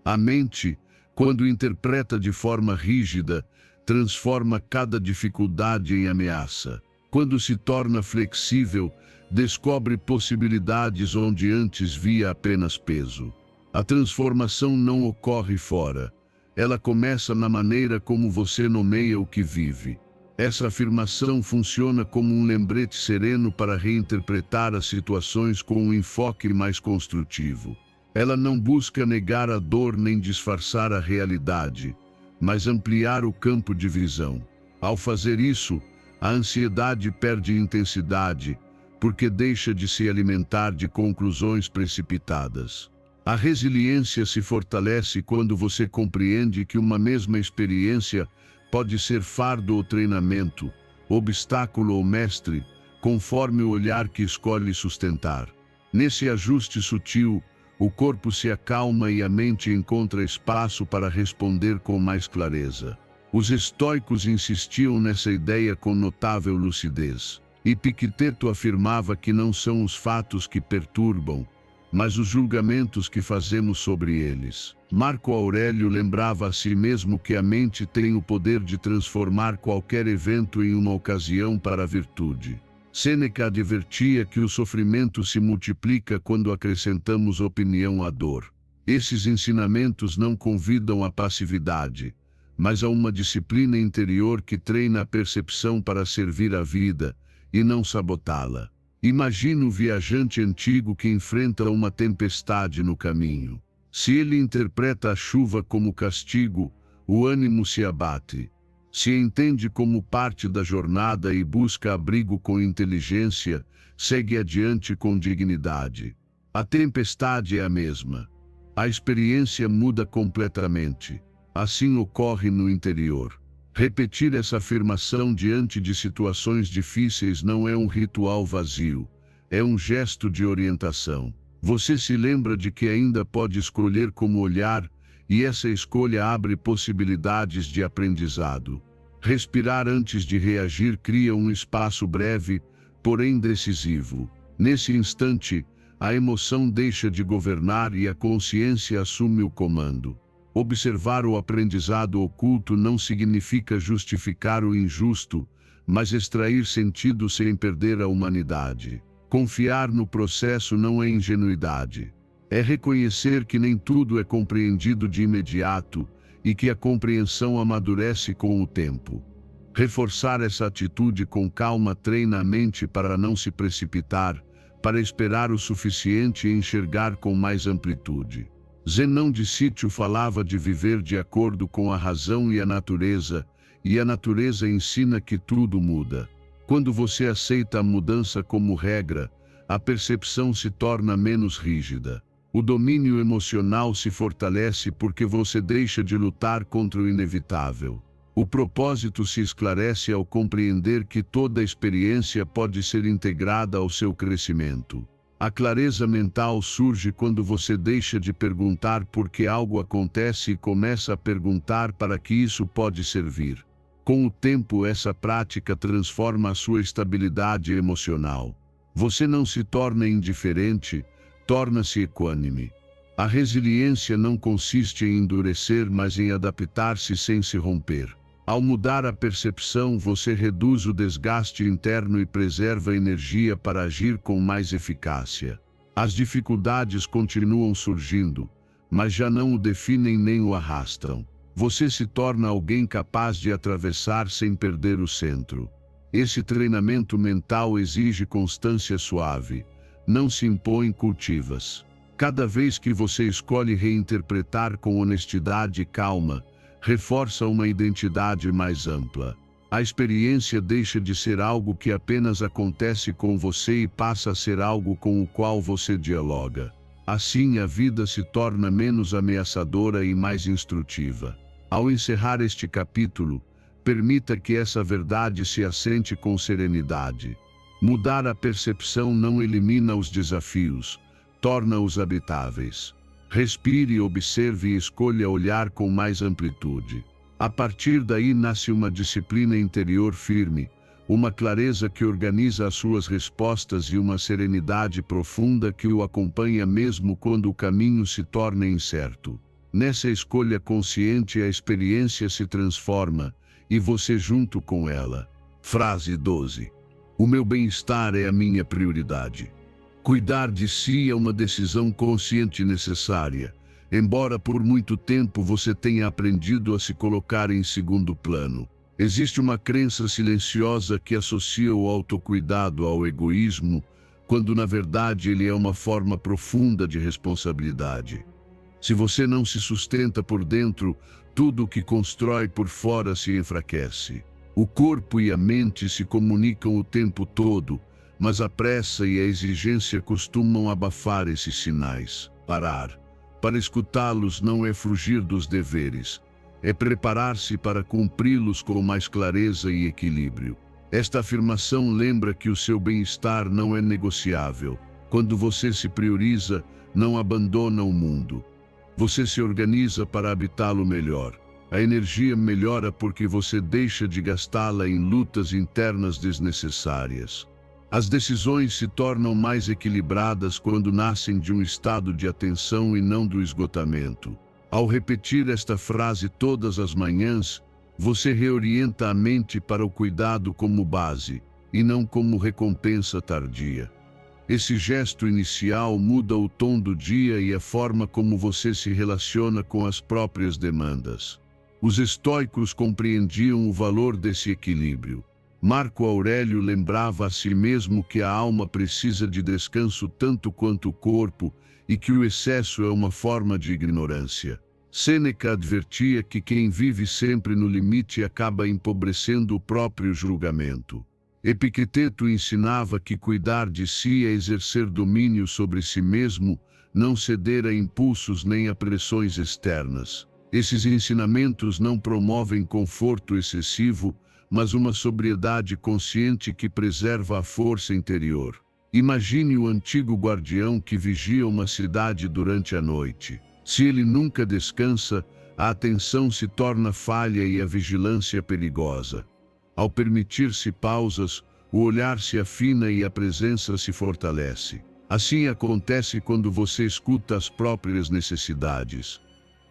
A mente, quando interpreta de forma rígida, transforma cada dificuldade em ameaça. Quando se torna flexível, descobre possibilidades onde antes via apenas peso. A transformação não ocorre fora. Ela começa na maneira como você nomeia o que vive. Essa afirmação funciona como um lembrete sereno para reinterpretar as situações com um enfoque mais construtivo. Ela não busca negar a dor nem disfarçar a realidade, mas ampliar o campo de visão. Ao fazer isso, a ansiedade perde intensidade, porque deixa de se alimentar de conclusões precipitadas. A resiliência se fortalece quando você compreende que uma mesma experiência pode ser fardo ou treinamento, obstáculo ou mestre, conforme o olhar que escolhe sustentar. Nesse ajuste sutil, o corpo se acalma e a mente encontra espaço para responder com mais clareza. Os estoicos insistiam nessa ideia com notável lucidez. Epicteto afirmava que não são os fatos que perturbam, mas os julgamentos que fazemos sobre eles. Marco Aurélio lembrava a si mesmo que a mente tem o poder de transformar qualquer evento em uma ocasião para a virtude. Sêneca advertia que o sofrimento se multiplica quando acrescentamos opinião à dor. Esses ensinamentos não convidam à passividade, mas a uma disciplina interior que treina a percepção para servir a vida e não sabotá-la. Imagina o viajante antigo que enfrenta uma tempestade no caminho. Se ele interpreta a chuva como castigo, o ânimo se abate. Se entende como parte da jornada e busca abrigo com inteligência, segue adiante com dignidade. A tempestade é a mesma. A experiência muda completamente. Assim ocorre no interior. Repetir essa afirmação diante de situações difíceis não é um ritual vazio, é um gesto de orientação. Você se lembra de que ainda pode escolher como olhar, e essa escolha abre possibilidades de aprendizado. Respirar antes de reagir cria um espaço breve, porém decisivo. Nesse instante, a emoção deixa de governar e a consciência assume o comando. Observar o aprendizado oculto não significa justificar o injusto, mas extrair sentido sem perder a humanidade. Confiar no processo não é ingenuidade. É reconhecer que nem tudo é compreendido de imediato e que a compreensão amadurece com o tempo. Reforçar essa atitude com calma treina a mente para não se precipitar, para esperar o suficiente e enxergar com mais amplitude. Zenão de Sítio falava de viver de acordo com a razão e a natureza ensina que tudo muda. Quando você aceita a mudança como regra, a percepção se torna menos rígida. O domínio emocional se fortalece porque você deixa de lutar contra o inevitável. O propósito se esclarece ao compreender que toda experiência pode ser integrada ao seu crescimento. A clareza mental surge quando você deixa de perguntar por que algo acontece e começa a perguntar para que isso pode servir. Com o tempo, essa prática transforma a sua estabilidade emocional. Você não se torna indiferente, torna-se equânime. A resiliência não consiste em endurecer, mas em adaptar-se sem se romper. Ao mudar a percepção, você reduz o desgaste interno e preserva energia para agir com mais eficácia. As dificuldades continuam surgindo, mas já não o definem nem o arrastam. Você se torna alguém capaz de atravessar sem perder o centro. Esse treinamento mental exige constância suave. Não se impõe cultivas. Cada vez que você escolhe reinterpretar com honestidade e calma, reforça uma identidade mais ampla. A experiência deixa de ser algo que apenas acontece com você e passa a ser algo com o qual você dialoga. Assim, a vida se torna menos ameaçadora e mais instrutiva. Ao encerrar este capítulo, permita que essa verdade se assente com serenidade. Mudar a percepção não elimina os desafios, torna-os habitáveis. Respire, observe e escolha olhar com mais amplitude. A partir daí nasce uma disciplina interior firme, uma clareza que organiza as suas respostas e uma serenidade profunda que o acompanha mesmo quando o caminho se torna incerto. Nessa escolha consciente, a experiência se transforma, e você junto com ela. Frase 12. O meu bem-estar é a minha prioridade. Cuidar de si é uma decisão consciente e necessária, embora por muito tempo você tenha aprendido a se colocar em segundo plano. Existe uma crença silenciosa que associa o autocuidado ao egoísmo, quando na verdade ele é uma forma profunda de responsabilidade. Se você não se sustenta por dentro, tudo o que constrói por fora se enfraquece. O corpo e a mente se comunicam o tempo todo, mas a pressa e a exigência costumam abafar esses sinais. Parar para escutá-los não é fugir dos deveres, é preparar-se para cumpri-los com mais clareza e equilíbrio. Esta afirmação lembra que o seu bem-estar não é negociável. Quando você se prioriza, não abandona o mundo. Você se organiza para habitá-lo melhor. A energia melhora porque você deixa de gastá-la em lutas internas desnecessárias. As decisões se tornam mais equilibradas quando nascem de um estado de atenção e não do esgotamento. Ao repetir esta frase todas as manhãs, você reorienta a mente para o cuidado como base, e não como recompensa tardia. Esse gesto inicial muda o tom do dia e a forma como você se relaciona com as próprias demandas. Os estoicos compreendiam o valor desse equilíbrio. Marco Aurélio lembrava a si mesmo que a alma precisa de descanso tanto quanto o corpo e que o excesso é uma forma de ignorância. Sêneca advertia que quem vive sempre no limite acaba empobrecendo o próprio julgamento. Epicteto ensinava que cuidar de si é exercer domínio sobre si mesmo, não ceder a impulsos nem a pressões externas. Esses ensinamentos não promovem conforto excessivo, mas uma sobriedade consciente que preserva a força interior. Imagine o antigo guardião que vigia uma cidade durante a noite. Se ele nunca descansa, a atenção se torna falha e a vigilância perigosa. Ao permitir-se pausas, o olhar se afina e a presença se fortalece. Assim acontece quando você escuta as próprias necessidades.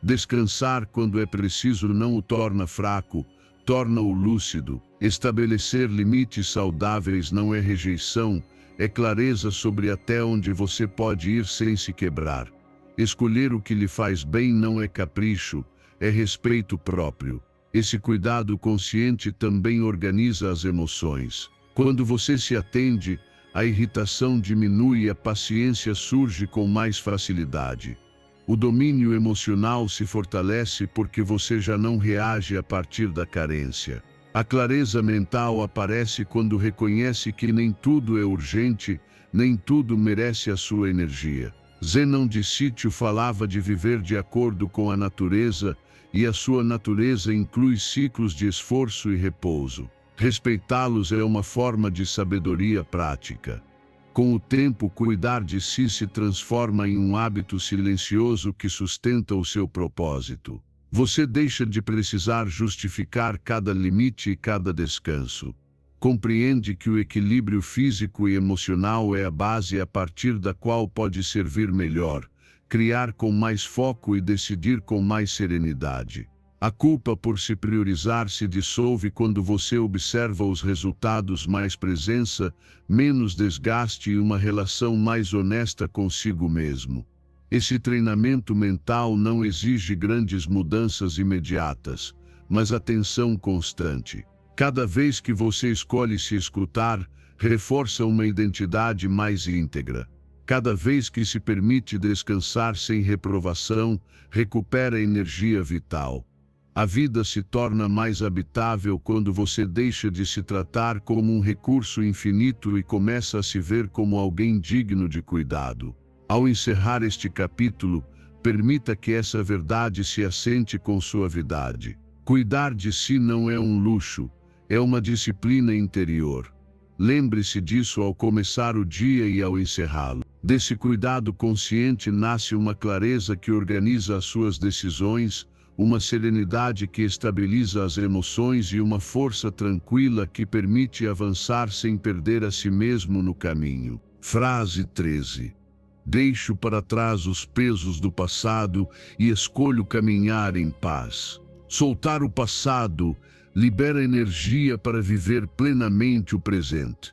Descansar quando é preciso não o torna fraco, torna-o lúcido. Estabelecer limites saudáveis não é rejeição, é clareza sobre até onde você pode ir sem se quebrar. Escolher o que lhe faz bem não é capricho, é respeito próprio. Esse cuidado consciente também organiza as emoções. Quando você se atende, a irritação diminui e a paciência surge com mais facilidade. O domínio emocional se fortalece porque você já não reage a partir da carência. A clareza mental aparece quando reconhece que nem tudo é urgente, nem tudo merece a sua energia. Zenão de Sítio falava de viver de acordo com a natureza, e a sua natureza inclui ciclos de esforço e repouso. Respeitá-los é uma forma de sabedoria prática. Com o tempo, cuidar de si se transforma em um hábito silencioso que sustenta o seu propósito. Você deixa de precisar justificar cada limite e cada descanso. Compreende que o equilíbrio físico e emocional é a base a partir da qual pode servir melhor, criar com mais foco e decidir com mais serenidade. A culpa por se priorizar se dissolve quando você observa os resultados, mais presença, menos desgaste e uma relação mais honesta consigo mesmo. Esse treinamento mental não exige grandes mudanças imediatas, mas atenção constante. Cada vez que você escolhe se escutar, reforça uma identidade mais íntegra. Cada vez que se permite descansar sem reprovação, recupera energia vital. A vida se torna mais habitável quando você deixa de se tratar como um recurso infinito e começa a se ver como alguém digno de cuidado. Ao encerrar este capítulo, permita que essa verdade se assente com suavidade. Cuidar de si não é um luxo, é uma disciplina interior. Lembre-se disso ao começar o dia e ao encerrá-lo. Desse cuidado consciente nasce uma clareza que organiza as suas decisões, uma serenidade que estabiliza as emoções e uma força tranquila que permite avançar sem perder a si mesmo no caminho. Frase 13. Deixo para trás os pesos do passado e escolho caminhar em paz. Soltar o passado libera energia para viver plenamente o presente.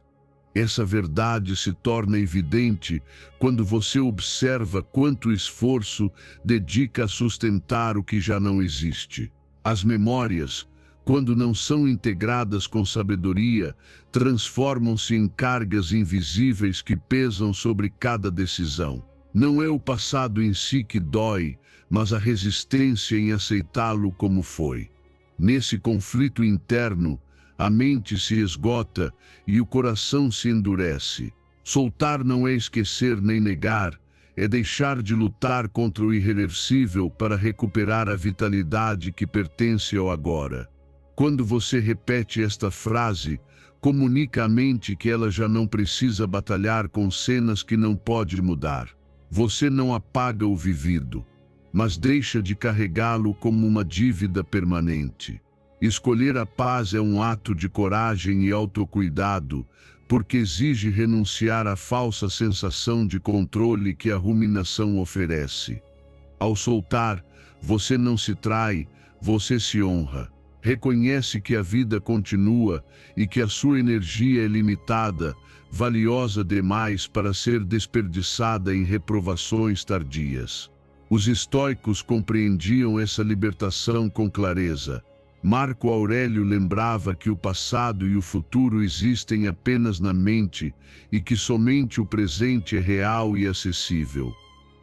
Essa verdade se torna evidente quando você observa quanto esforço dedica a sustentar o que já não existe. As memórias, quando não são integradas com sabedoria, transformam-se em cargas invisíveis que pesam sobre cada decisão. Não é o passado em si que dói, mas a resistência em aceitá-lo como foi. Nesse conflito interno, a mente se esgota e o coração se endurece. Soltar não é esquecer nem negar, é deixar de lutar contra o irreversível para recuperar a vitalidade que pertence ao agora. Quando você repete esta frase, comunica à mente que ela já não precisa batalhar com cenas que não pode mudar. Você não apaga o vivido, mas deixa de carregá-lo como uma dívida permanente. Escolher a paz é um ato de coragem e autocuidado, porque exige renunciar à falsa sensação de controle que a ruminação oferece. Ao soltar, você não se trai, você se honra. Reconhece que a vida continua e que a sua energia é limitada, valiosa demais para ser desperdiçada em reprovações tardias. Os estoicos compreendiam essa libertação com clareza. Marco Aurélio lembrava que o passado e o futuro existem apenas na mente e que somente o presente é real e acessível.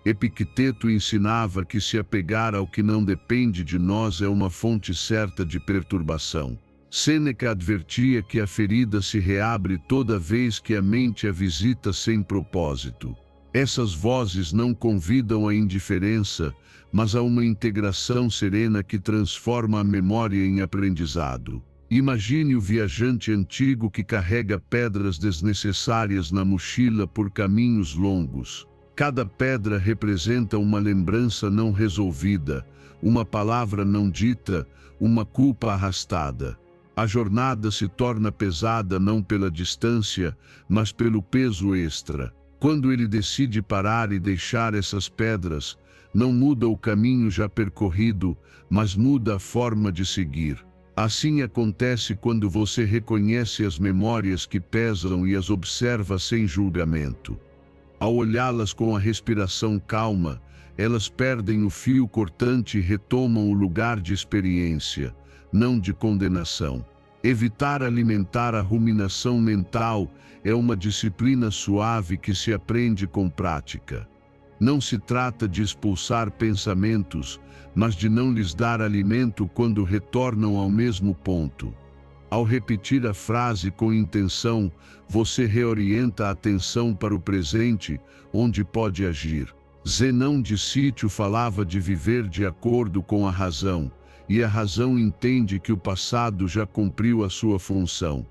Epicteto ensinava que se apegar ao que não depende de nós é uma fonte certa de perturbação. Sêneca advertia que a ferida se reabre toda vez que a mente a visita sem propósito. Essas vozes não convidam à indiferença, mas a uma integração serena que transforma a memória em aprendizado. Imagine o viajante antigo que carrega pedras desnecessárias na mochila por caminhos longos. Cada pedra representa uma lembrança não resolvida, uma palavra não dita, uma culpa arrastada. A jornada se torna pesada não pela distância, mas pelo peso extra. Quando ele decide parar e deixar essas pedras, não muda o caminho já percorrido, mas muda a forma de seguir. Assim acontece quando você reconhece as memórias que pesam e as observa sem julgamento. Ao olhá-las com a respiração calma, elas perdem o fio cortante e retomam o lugar de experiência, não de condenação. Evitar alimentar a ruminação mental é uma disciplina suave que se aprende com prática. Não se trata de expulsar pensamentos, mas de não lhes dar alimento quando retornam ao mesmo ponto. Ao repetir a frase com intenção, você reorienta a atenção para o presente, onde pode agir. Zenão de Sítio falava de viver de acordo com a razão, e a razão entende que o passado já cumpriu a sua função.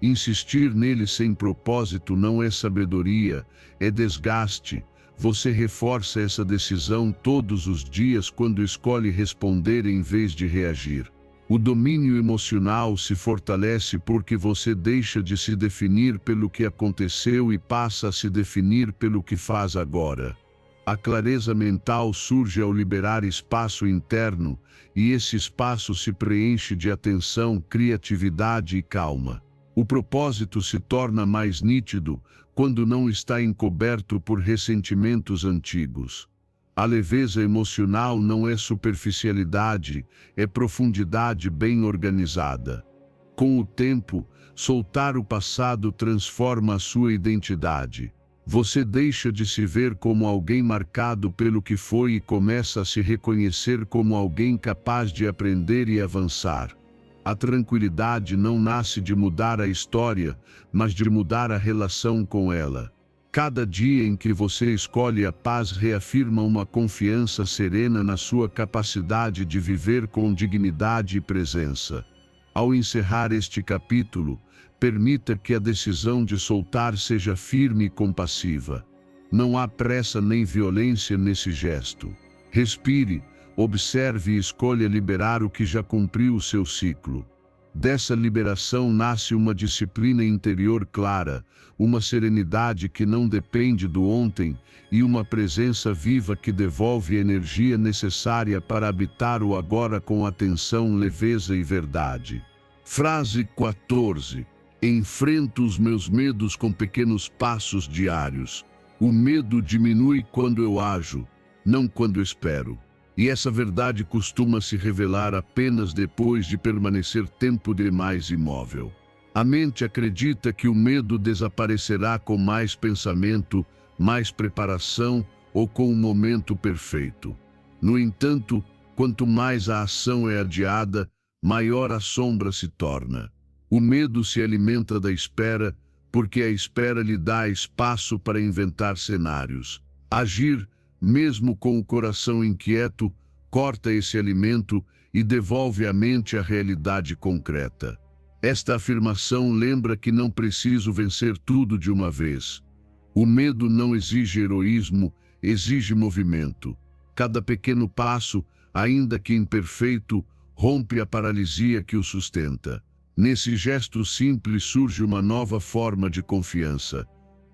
Insistir nele sem propósito não é sabedoria, é desgaste. Você reforça essa decisão todos os dias quando escolhe responder em vez de reagir. O domínio emocional se fortalece porque você deixa de se definir pelo que aconteceu e passa a se definir pelo que faz agora. A clareza mental surge ao liberar espaço interno, e esse espaço se preenche de atenção, criatividade e calma. O propósito se torna mais nítido quando não está encoberto por ressentimentos antigos. A leveza emocional não é superficialidade, é profundidade bem organizada. Com o tempo, soltar o passado transforma a sua identidade. Você deixa de se ver como alguém marcado pelo que foi e começa a se reconhecer como alguém capaz de aprender e avançar. A tranquilidade não nasce de mudar a história, mas de mudar a relação com ela. Cada dia em que você escolhe a paz reafirma uma confiança serena na sua capacidade de viver com dignidade e presença. Ao encerrar este capítulo, permita que a decisão de soltar seja firme e compassiva. Não há pressa nem violência nesse gesto. Respire, observe e escolha liberar o que já cumpriu o seu ciclo. Dessa liberação nasce uma disciplina interior clara, uma serenidade que não depende do ontem e uma presença viva que devolve a energia necessária para habitar o agora com atenção, leveza e verdade. Frase 14. Enfrento os meus medos com pequenos passos diários. O medo diminui quando eu ajo, não quando espero. E essa verdade costuma se revelar apenas depois de permanecer tempo demais imóvel. A mente acredita que o medo desaparecerá com mais pensamento, mais preparação ou com um momento perfeito. No entanto, quanto mais a ação é adiada, maior a sombra se torna. O medo se alimenta da espera, porque a espera lhe dá espaço para inventar cenários. Agir, mesmo com o coração inquieto, corta esse alimento e devolve à mente a realidade concreta. Esta afirmação lembra que não preciso vencer tudo de uma vez. O medo não exige heroísmo, exige movimento. Cada pequeno passo, ainda que imperfeito, rompe a paralisia que o sustenta. Nesse gesto simples surge uma nova forma de confiança,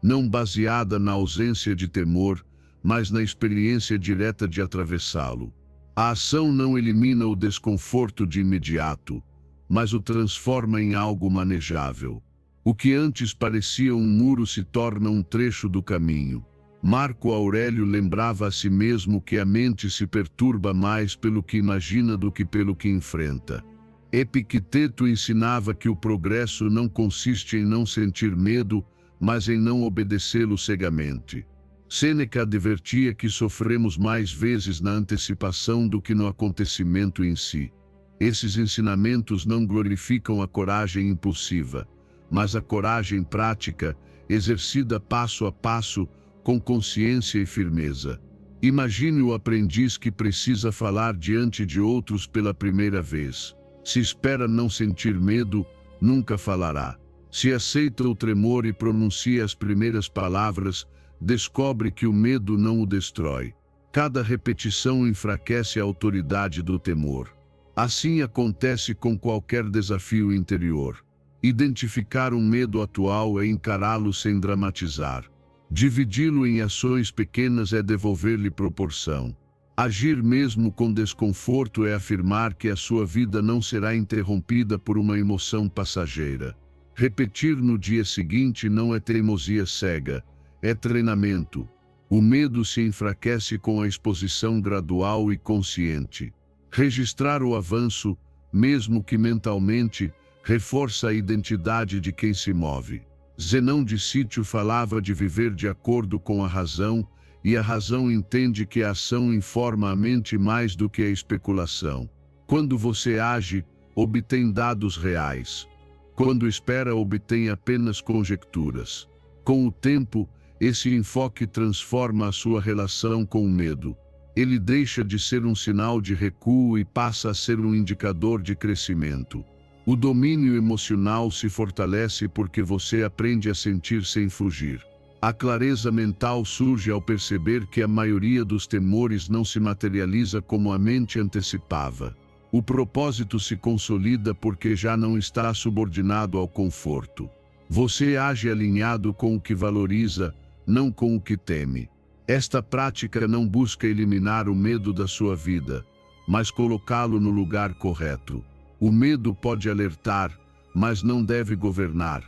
não baseada na ausência de temor, mas na experiência direta de atravessá-lo. A ação não elimina o desconforto de imediato, mas o transforma em algo manejável. O que antes parecia um muro se torna um trecho do caminho. Marco Aurélio lembrava a si mesmo que a mente se perturba mais pelo que imagina do que pelo que enfrenta. Epicteto ensinava que o progresso não consiste em não sentir medo, mas em não obedecê-lo cegamente. Sêneca advertia que sofremos mais vezes na antecipação do que no acontecimento em si. Esses ensinamentos não glorificam a coragem impulsiva, mas a coragem prática, exercida passo a passo, com consciência e firmeza. Imagine o aprendiz que precisa falar diante de outros pela primeira vez. Se espera não sentir medo, nunca falará. Se aceita o tremor e pronuncia as primeiras palavras, descobre que o medo não o destrói. Cada repetição enfraquece a autoridade do temor. Assim acontece com qualquer desafio interior. Identificar um medo atual é encará-lo sem dramatizar. Dividi-lo em ações pequenas é devolver-lhe proporção. Agir mesmo com desconforto é afirmar que a sua vida não será interrompida por uma emoção passageira. Repetir no dia seguinte não é teimosia cega, é treinamento. O medo se enfraquece com a exposição gradual e consciente. Registrar o avanço, mesmo que mentalmente, reforça a identidade de quem se move. Zenão de Sítio falava de viver de acordo com a razão, e a razão entende que a ação informa a mente mais do que a especulação. Quando você age, obtém dados reais. Quando espera, obtém apenas conjecturas. Com o tempo, esse enfoque transforma a sua relação com o medo. Ele deixa de ser um sinal de recuo e passa a ser um indicador de crescimento. O domínio emocional se fortalece porque você aprende a sentir sem fugir. A clareza mental surge ao perceber que a maioria dos temores não se materializa como a mente antecipava. O propósito se consolida porque já não está subordinado ao conforto. Você age alinhado com o que valoriza, não com o que teme. Esta prática não busca eliminar o medo da sua vida, mas colocá-lo no lugar correto. O medo pode alertar, mas não deve governar.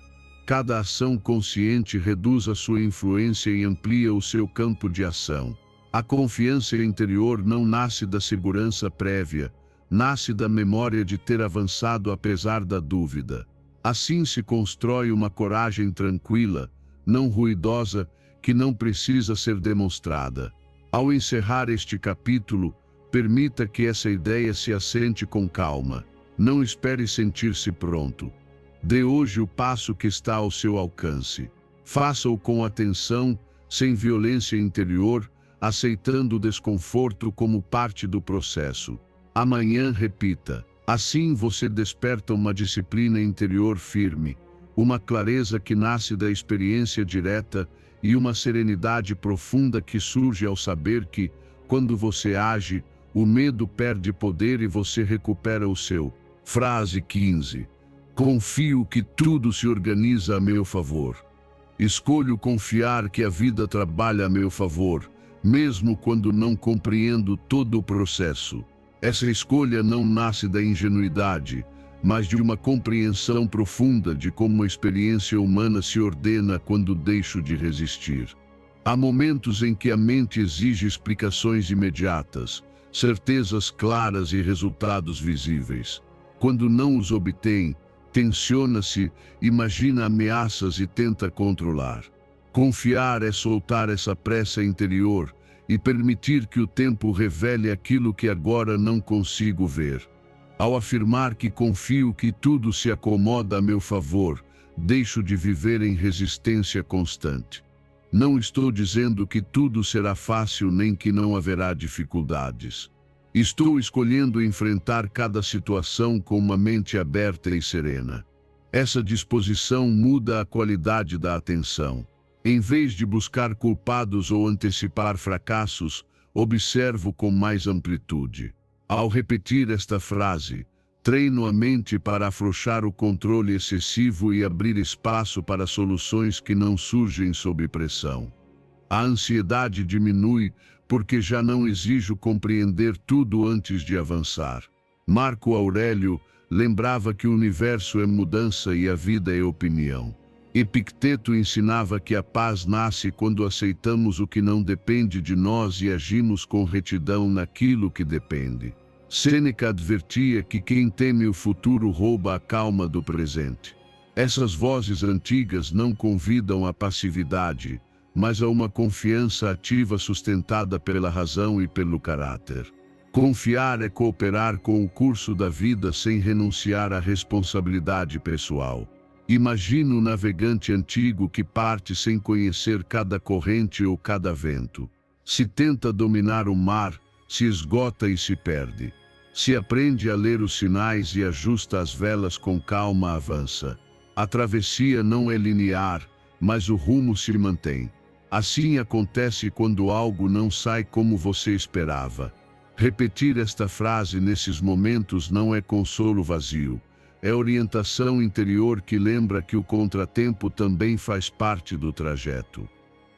Cada ação consciente reduz a sua influência e amplia o seu campo de ação. A confiança interior não nasce da segurança prévia, nasce da memória de ter avançado apesar da dúvida. Assim se constrói uma coragem tranquila, não ruidosa, que não precisa ser demonstrada. Ao encerrar este capítulo, permita que essa ideia se assente com calma. Não espere sentir-se pronto. Dê hoje o passo que está ao seu alcance. Faça-o com atenção, sem violência interior, aceitando o desconforto como parte do processo. Amanhã repita. Assim você desperta uma disciplina interior firme, uma clareza que nasce da experiência direta e uma serenidade profunda que surge ao saber que, quando você age, o medo perde poder e você recupera o seu. Frase 15. Confio que tudo se organiza a meu favor. Escolho confiar que a vida trabalha a meu favor, mesmo quando não compreendo todo o processo. Essa escolha não nasce da ingenuidade, mas de uma compreensão profunda de como a experiência humana se ordena quando deixo de resistir. Há momentos em que a mente exige explicações imediatas, certezas claras e resultados visíveis. Quando não os obtém, tensiona-se, imagina ameaças e tenta controlar. Confiar é soltar essa pressa interior e permitir que o tempo revele aquilo que agora não consigo ver. Ao afirmar que confio que tudo se acomoda a meu favor, deixo de viver em resistência constante. Não estou dizendo que tudo será fácil nem que não haverá dificuldades. Estou escolhendo enfrentar cada situação com uma mente aberta e serena. Essa disposição muda a qualidade da atenção. Em vez de buscar culpados ou antecipar fracassos, observo com mais amplitude. Ao repetir esta frase, treino a mente para afrouxar o controle excessivo e abrir espaço para soluções que não surgem sob pressão. A ansiedade diminui porque já não exijo compreender tudo antes de avançar. Marco Aurélio lembrava que o universo é mudança e a vida é opinião. Epicteto ensinava que a paz nasce quando aceitamos o que não depende de nós e agimos com retidão naquilo que depende. Sêneca advertia que quem teme o futuro rouba a calma do presente. Essas vozes antigas não convidam à passividade, mas a uma confiança ativa sustentada pela razão e pelo caráter. Confiar é cooperar com o curso da vida sem renunciar à responsabilidade pessoal. Imagina o navegante antigo que parte sem conhecer cada corrente ou cada vento. Se tenta dominar o mar, se esgota e se perde. Se aprende a ler os sinais e ajusta as velas com calma, avança. A travessia não é linear, mas o rumo se mantém. Assim acontece quando algo não sai como você esperava. Repetir esta frase nesses momentos não é consolo vazio. É orientação interior que lembra que o contratempo também faz parte do trajeto.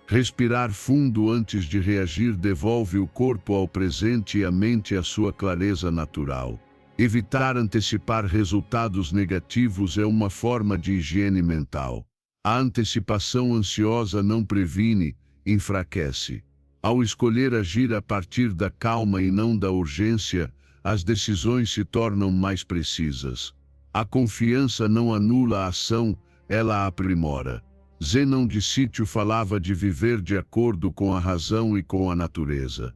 Respirar fundo antes de reagir devolve o corpo ao presente e a mente à sua clareza natural. Evitar antecipar resultados negativos é uma forma de higiene mental. A antecipação ansiosa não previne, enfraquece. Ao escolher agir a partir da calma e não da urgência, as decisões se tornam mais precisas. A confiança não anula a ação, ela a aprimora. Zenão de Sítio falava de viver de acordo com a razão e com a natureza.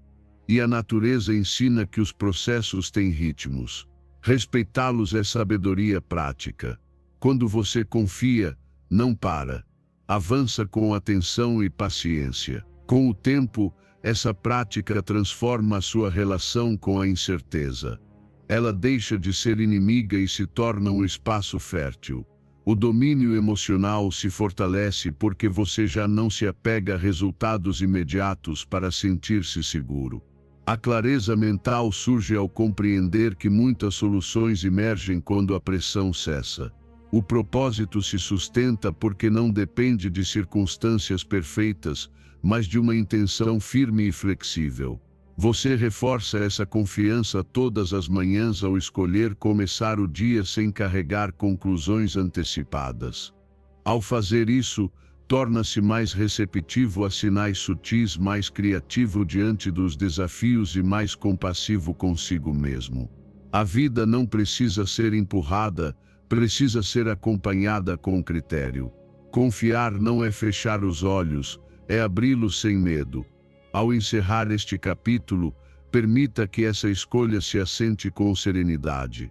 E a natureza ensina que os processos têm ritmos. Respeitá-los é sabedoria prática. Quando você confia, não para. Avança com atenção e paciência. Com o tempo, essa prática transforma a sua relação com a incerteza. Ela deixa de ser inimiga e se torna um espaço fértil. O domínio emocional se fortalece porque você já não se apega a resultados imediatos para sentir-se seguro. A clareza mental surge ao compreender que muitas soluções emergem quando a pressão cessa. O propósito se sustenta porque não depende de circunstâncias perfeitas, mas de uma intenção firme e flexível. Você reforça essa confiança todas as manhãs ao escolher começar o dia sem carregar conclusões antecipadas. Ao fazer isso, torna-se mais receptivo a sinais sutis, mais criativo diante dos desafios e mais compassivo consigo mesmo. A vida não precisa ser empurrada, precisa ser acompanhada com critério. Confiar não é fechar os olhos, é abri-los sem medo. Ao encerrar este capítulo, permita que essa escolha se assente com serenidade.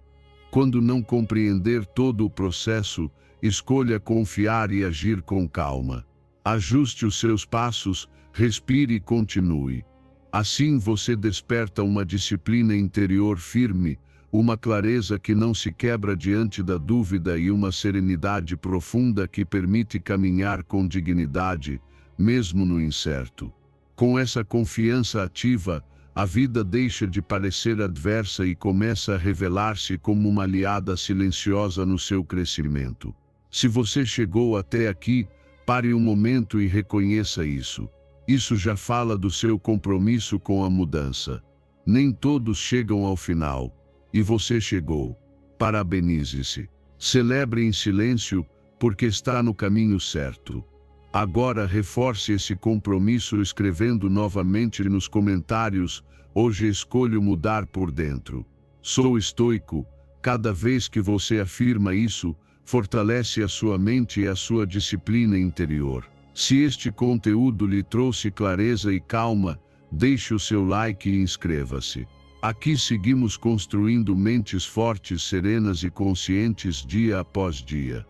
Quando não compreender todo o processo, escolha confiar e agir com calma. Ajuste os seus passos, respire e continue. Assim você desperta uma disciplina interior firme, uma clareza que não se quebra diante da dúvida e uma serenidade profunda que permite caminhar com dignidade, mesmo no incerto. Com essa confiança ativa, a vida deixa de parecer adversa e começa a revelar-se como uma aliada silenciosa no seu crescimento. Se você chegou até aqui, pare um momento e reconheça isso. Isso já fala do seu compromisso com a mudança. Nem todos chegam ao final. E você chegou. Parabenize-se. Celebre em silêncio, porque está no caminho certo. Agora reforce esse compromisso escrevendo novamente nos comentários: hoje escolho mudar por dentro. Sou estoico. Cada vez que você afirma isso, fortalece a sua mente e a sua disciplina interior. Se este conteúdo lhe trouxe clareza e calma, deixe o seu like e inscreva-se. Aqui seguimos construindo mentes fortes, serenas e conscientes dia após dia.